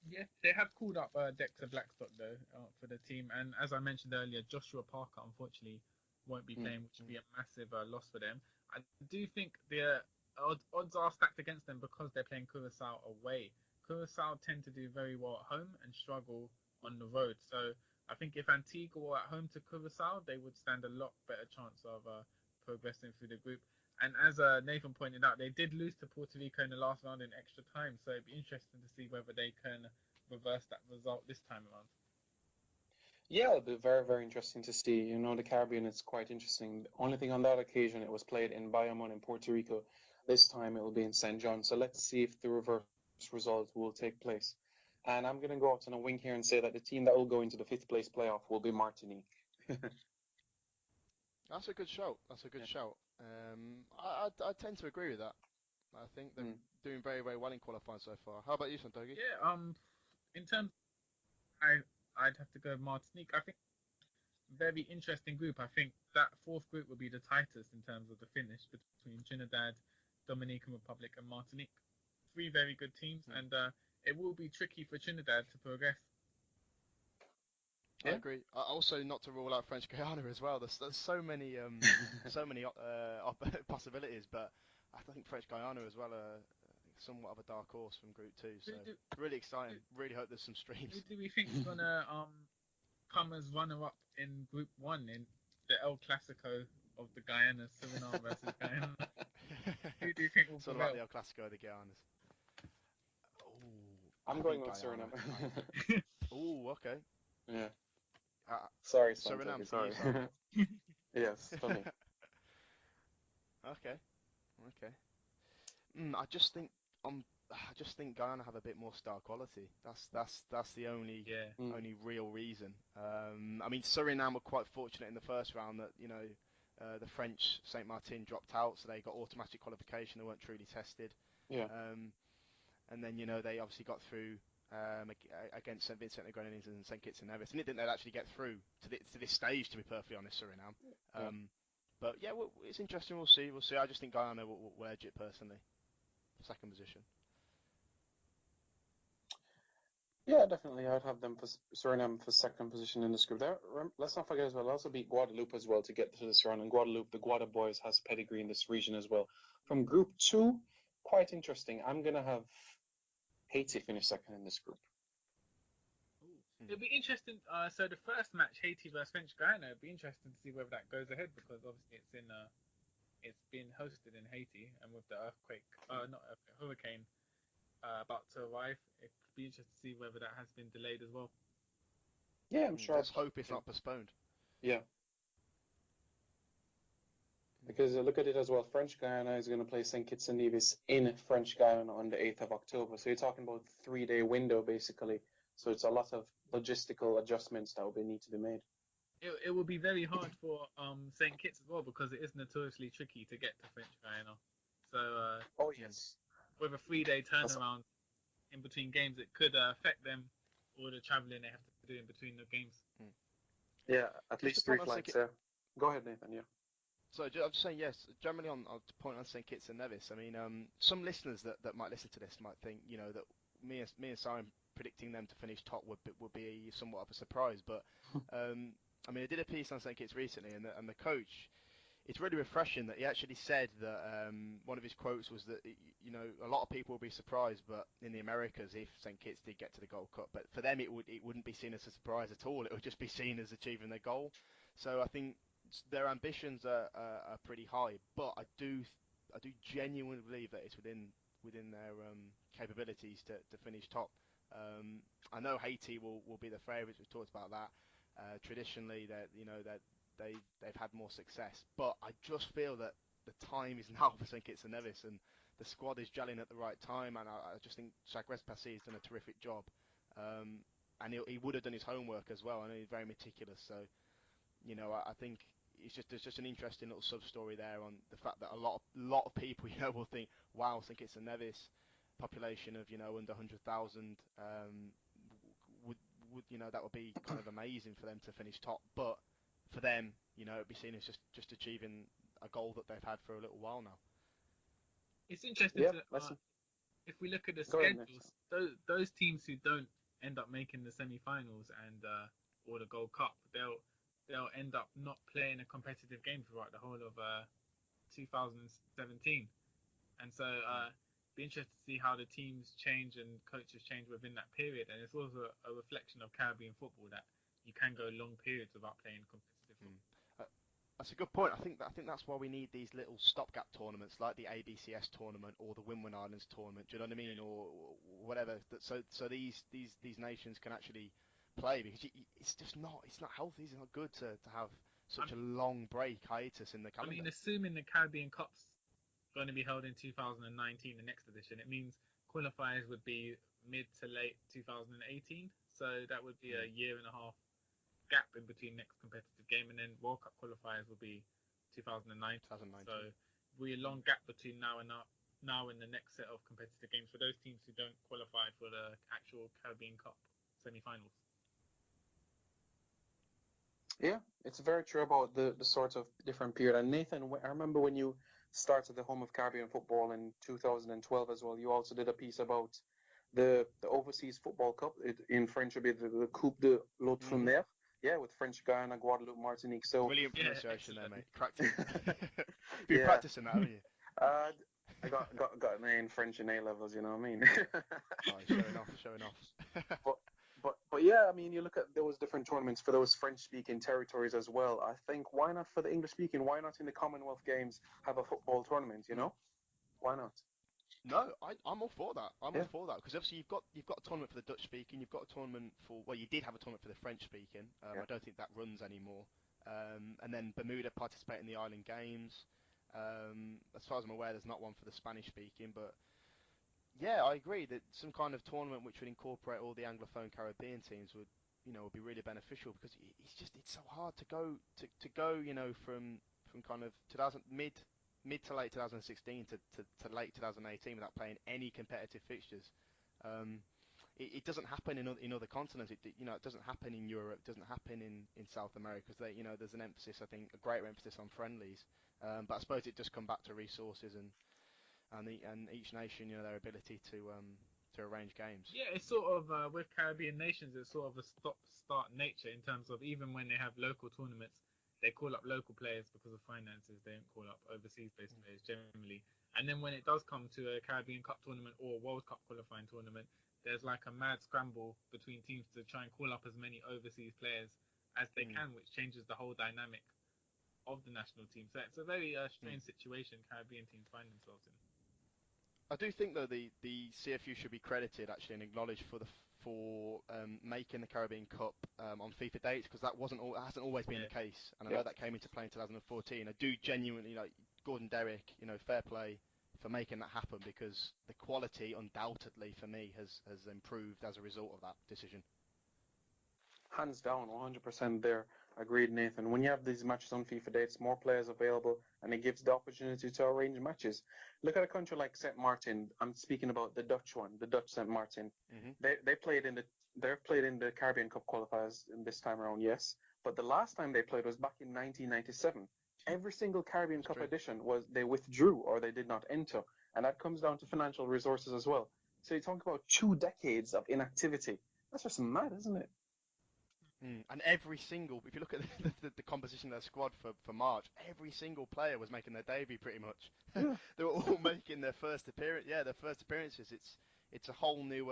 Yeah, they have called up Dexter Blackstock though for the team, and as I mentioned earlier, Joshua Parker unfortunately won't be playing, which would be a massive loss for them. I do think the odds are stacked against them because they're playing Curacao away. Curacao tend to do very well at home and struggle on the road. So I think if Antigua were at home to Curacao, they would stand a lot better chance of progressing through the group. And as Nathan pointed out, they did lose to Puerto Rico in the last round in extra time, so it'd be interesting to see whether they can reverse that result this time around. Yeah, it'll be very, very interesting to see. The Caribbean is quite interesting. The only thing on that occasion, it was played in Bayamon in Puerto Rico. This time it will be in St. John. So let's see if the reverse result will take place. And I'm going to go out on a wing here and say that the team that will go into the fifth place playoff will be Martinique. That's a good shout. I tend to agree with that. I think they're doing very, very well in qualifying so far. How about you, Santogi? Yeah, in terms, I'd have to go Martinique. I think very interesting group. I think that fourth group will be the tightest in terms of the finish between Trinidad, Dominican Republic, and Martinique. Three very good teams, and it will be tricky for Trinidad to progress. I agree. Also, not to rule out French Guiana as well. There's so many possibilities, but I think French Guiana as well are somewhat of a dark horse from Group 2. So really exciting. Really hope there's some streams. Who do we think is gonna come as runner-up in Group 1 in the El Clasico of the Guyana, Suriname versus Guyana? Who do you think will sort of prevail? like the El Clasico of the Guianas. I'm going with Suriname. Oh, okay. Yeah. Sorry, Suriname. Sorry. Yes, for me. Okay. I just think Guyana have a bit more star quality. That's the only real reason. I mean, Suriname were quite fortunate in the first round that the French Saint Martin dropped out, so they got automatic qualification. They weren't truly tested. Yeah. And then they obviously got through against St Vincent and Grenadines and St Kitts and Nevis, and it didn't they'd actually get through to this stage, to be perfectly honest, Suriname. But yeah, it's interesting. We'll see. I just think Guyana will edge it personally. Second position. Yeah, definitely. I'd have them for Suriname for second position in this group. Let's not forget as well. Also beat Guadeloupe as well to get to this round. And Guadeloupe, the Guada boys, has pedigree in this region as well. From Group Two, quite interesting. I'm gonna have Haiti finish second in this group. Ooh. It'll be interesting. So the first match, Haiti versus French Guyana, it'll be interesting to see whether that goes ahead because obviously it's been hosted in Haiti, and with the earthquake, not earthquake, hurricane, about to arrive, it'd be interesting to see whether that has been delayed as well. Yeah, I'm sure. Let's hope it's not postponed. Yeah. Because look at it as well. French Guyana is going to play St. Kitts and Nevis in French Guyana on the 8th of October. So you're talking about a 3-day window, basically. So it's a lot of logistical adjustments that will need to be made. It will be very hard for St. Kitts as well because it is notoriously tricky to get to French Guyana. So oh yes, with a 3-day turnaround in between games, it could affect them all the travelling they have to do in between the games. Yeah, at least 3 flights. Go ahead, Nathan. Yeah. So I'm just saying, yes, generally on to point on St. Kitts and Nevis, I mean, some listeners that might listen to this might think, that me and Simon predicting them to finish top would be somewhat of a surprise. But I mean, I did a piece on St. Kitts recently, and the coach, it's really refreshing that he actually said that one of his quotes was that a lot of people will be surprised, but in the Americas, if St. Kitts did get to the Gold Cup, but for them it wouldn't be seen as a surprise at all. It would just be seen as achieving their goal. So I think their ambitions are pretty high, but I do genuinely believe that it's within their capabilities to finish top. I know Haiti will be the favourites. We've talked about that. Traditionally, they've had more success, but I just feel that the time is now for St. Kitts and Nevis, and the squad is gelling at the right time. And I just think Chagres Passy has done a terrific job, and he would have done his homework as well. I know he's very meticulous, so I think there's just an interesting little sub story there on the fact that a lot of people will think, wow, St. Kitts and Nevis, population of under 100,000, would that would be kind of amazing for them to finish top, but for them, it'd be seen as just achieving a goal that they've had for a little while now. It's interesting if we look at the schedules, those teams who don't end up making the semi-finals and or the Gold Cup, they'll end up not playing a competitive game throughout the whole of 2017, and so be interested to see how the teams change and coaches change within that period. And it's also a reflection of Caribbean football that you can go long periods without playing competitive football. That's a good point. I think that's why we need these little stopgap tournaments like the ABCS tournament or the Windward Islands tournament. Do you know what I mean? Or whatever. So these nations can actually play, because it's not healthy. It's not good to have such a long break hiatus in the calendar. I mean, assuming the Caribbean Cup's going to be held in 2019, the next edition, it means qualifiers would be mid to late 2018. So that would be a year and a half gap in between next competitive game, and then World Cup qualifiers will be 2019. So we a long gap between now and the next set of competitive games for those teams who don't qualify for the actual Caribbean Cup semi-finals. Yeah, it's very true about the sort of different period. And Nathan, I remember when you started the Home of Caribbean Football in 2012 as well, you also did a piece about the Overseas Football Cup. In French would be the Coupe de l'Outre-mer. Yeah, with French Guyana, Guadeloupe, Martinique. So brilliant pronunciation there, mate. Practice. You've been practicing that, haven't you? I got an A in French in A levels. You know what I mean? Showing off. But yeah, I mean, you look at those different tournaments for those French-speaking territories as well. I think, why not for the English-speaking? Why not in the Commonwealth Games have a football tournament? Why not? No, I'm all for that. All for that, because obviously you've got a tournament for the Dutch speaking. You've got a tournament you did have a tournament for the French speaking. I don't think that runs anymore. And then Bermuda participate in the Island Games. As far as I'm aware, there's not one for the Spanish speaking, but yeah, I agree that some kind of tournament which would incorporate all the Anglophone Caribbean teams would be really beneficial, because it's so hard to go from kind of mid to late 2016 to late 2018 without playing any competitive fixtures. It doesn't happen in other continents. It doesn't happen in Europe. It doesn't happen in South America, because there's an emphasis, I think, a greater emphasis on friendlies. But I suppose it does come back to resources and each nation, their ability to arrange games. Yeah, it's sort of with Caribbean nations, it's sort of a stop-start nature in terms of even when they have local tournaments, they call up local players because of finances. They don't call up overseas-based players generally. And then when it does come to a Caribbean Cup tournament or a World Cup qualifying tournament, there's like a mad scramble between teams to try and call up as many overseas players as they can, which changes the whole dynamic of the national team. So it's a very strange situation Caribbean teams find themselves in. I do think though the CFU should be credited actually and acknowledged for making the Caribbean Cup on FIFA dates, because that hasn't always been the case, and I know that came into play in 2014. I do genuinely like Gordon Derrick, fair play for making that happen, because the quality undoubtedly for me has improved as a result of that decision. Hands down, 100% there. Agreed, Nathan. When you have these matches on FIFA dates, more players available, and it gives the opportunity to arrange matches. Look at a country like St. Martin. I'm speaking about the Dutch one, the Dutch St. Martin. They played in the Caribbean Cup qualifiers in this time around, yes. But the last time they played was back in 1997. Every single Caribbean Cup edition they withdrew or they did not enter, and that comes down to financial resources as well. So you talk about 2 decades of inactivity. That's just mad, isn't it? And every single, if you look at the composition of their squad for March, every single player was making their debut pretty much. Yeah. They were all making their first appearance. Yeah, their first appearances. It's a whole new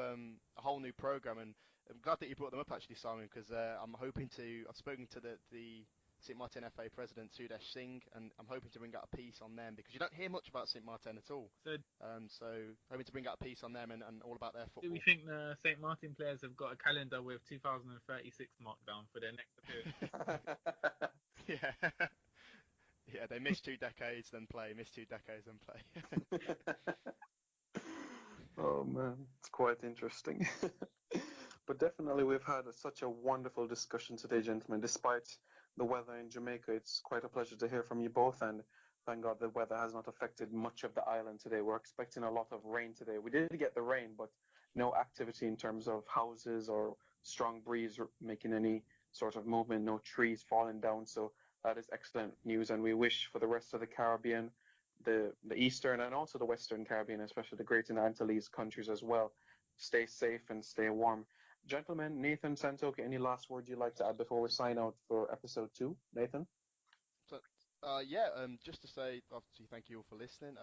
program, and I'm glad that you brought them up actually, Simon, because I've spoken to the St. Martin FA president Sudesh Singh, and I'm hoping to bring out a piece on them, because you don't hear much about St. Martin at all. So hoping to bring out a piece on them and all about their football. Do we think the St. Martin players have got a calendar with 2036 marked down for their next appearance? Yeah, they miss 2 decades, then play. Miss 2 decades, then play. Oh man, it's quite interesting. But definitely we've had such a wonderful discussion today, gentlemen. Despite the weather in Jamaica, it's quite a pleasure to hear from you both, and thank God the weather has not affected much of the island today. We're expecting a lot of rain today. We did get the rain, but no activity in terms of houses or strong breeze making any sort of movement, no trees falling down. So that is excellent news, and we wish for the rest of the Caribbean, the Eastern and also the Western Caribbean, especially the Great and Antilles countries as well, stay safe and stay warm. Gentlemen, Nathan, Santoki, any last words you'd like to add before we sign out for episode 2? Nathan? Just to say, obviously, thank you all for listening.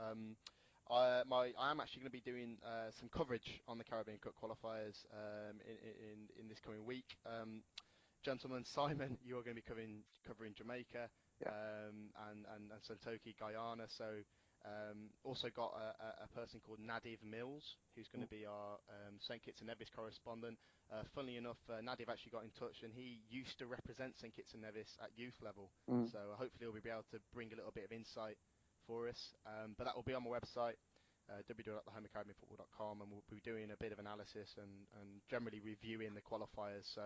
I am actually going to be doing some coverage on the Caribbean Cup qualifiers in this coming week. Gentlemen, Simon, you are going to be covering Jamaica, and Santoki, Guyana. So also got a person called Nadiv Mills, who's going to be our St. Kitts and Nevis correspondent. Funnily enough, Nadiv actually got in touch, and he used to represent St. Kitts and Nevis at youth level. So hopefully he'll be able to bring a little bit of insight for us. But that will be on my website, www.thehomeofcaribbeanfootball.com, and we'll be doing a bit of analysis and generally reviewing the qualifiers. So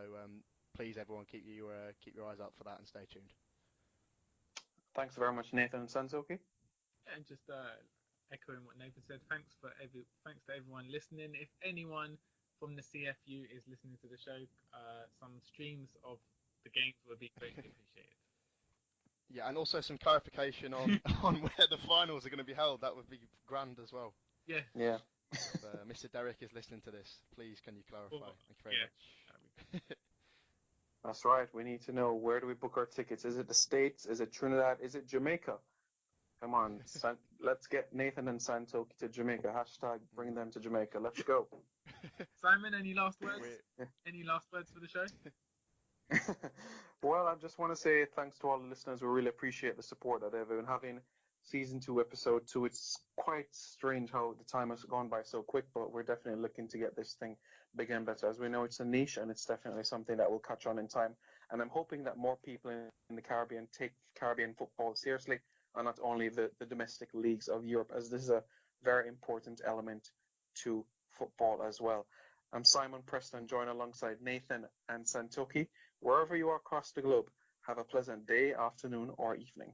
please, everyone, keep your eyes out for that and stay tuned. Thanks very much, Nathan and Santoki. And just echoing what Nathan said, thanks to everyone listening. If anyone from the CFU is listening to the show, some streams of the games would be greatly appreciated. Yeah, and also some clarification on where the finals are going to be held. That would be grand as well. Yeah. If Mr. Derrick is listening to this, please can you clarify? Thank you very much. That's right. We need to know, where do we book our tickets? Is it the States? Is it Trinidad? Is it Jamaica? Come on, let's get Nathan and Santoki to Jamaica. Hashtag bring them to Jamaica. Let's go. Simon, any last words? Any last words for the show? Well, I just want to say thanks to all the listeners. We really appreciate the support that they've been having. Season 2, episode 2. It's quite strange how the time has gone by so quick, but we're definitely looking to get this thing bigger and better. As we know, it's a niche, and it's definitely something that will catch on in time. And I'm hoping that more people in the Caribbean take Caribbean football seriously, and not only the domestic leagues of Europe, as this is a very important element to football as well. I'm Simon Preston, joined alongside Nathan and Santoki. Wherever you are across the globe, have a pleasant day, afternoon, or evening.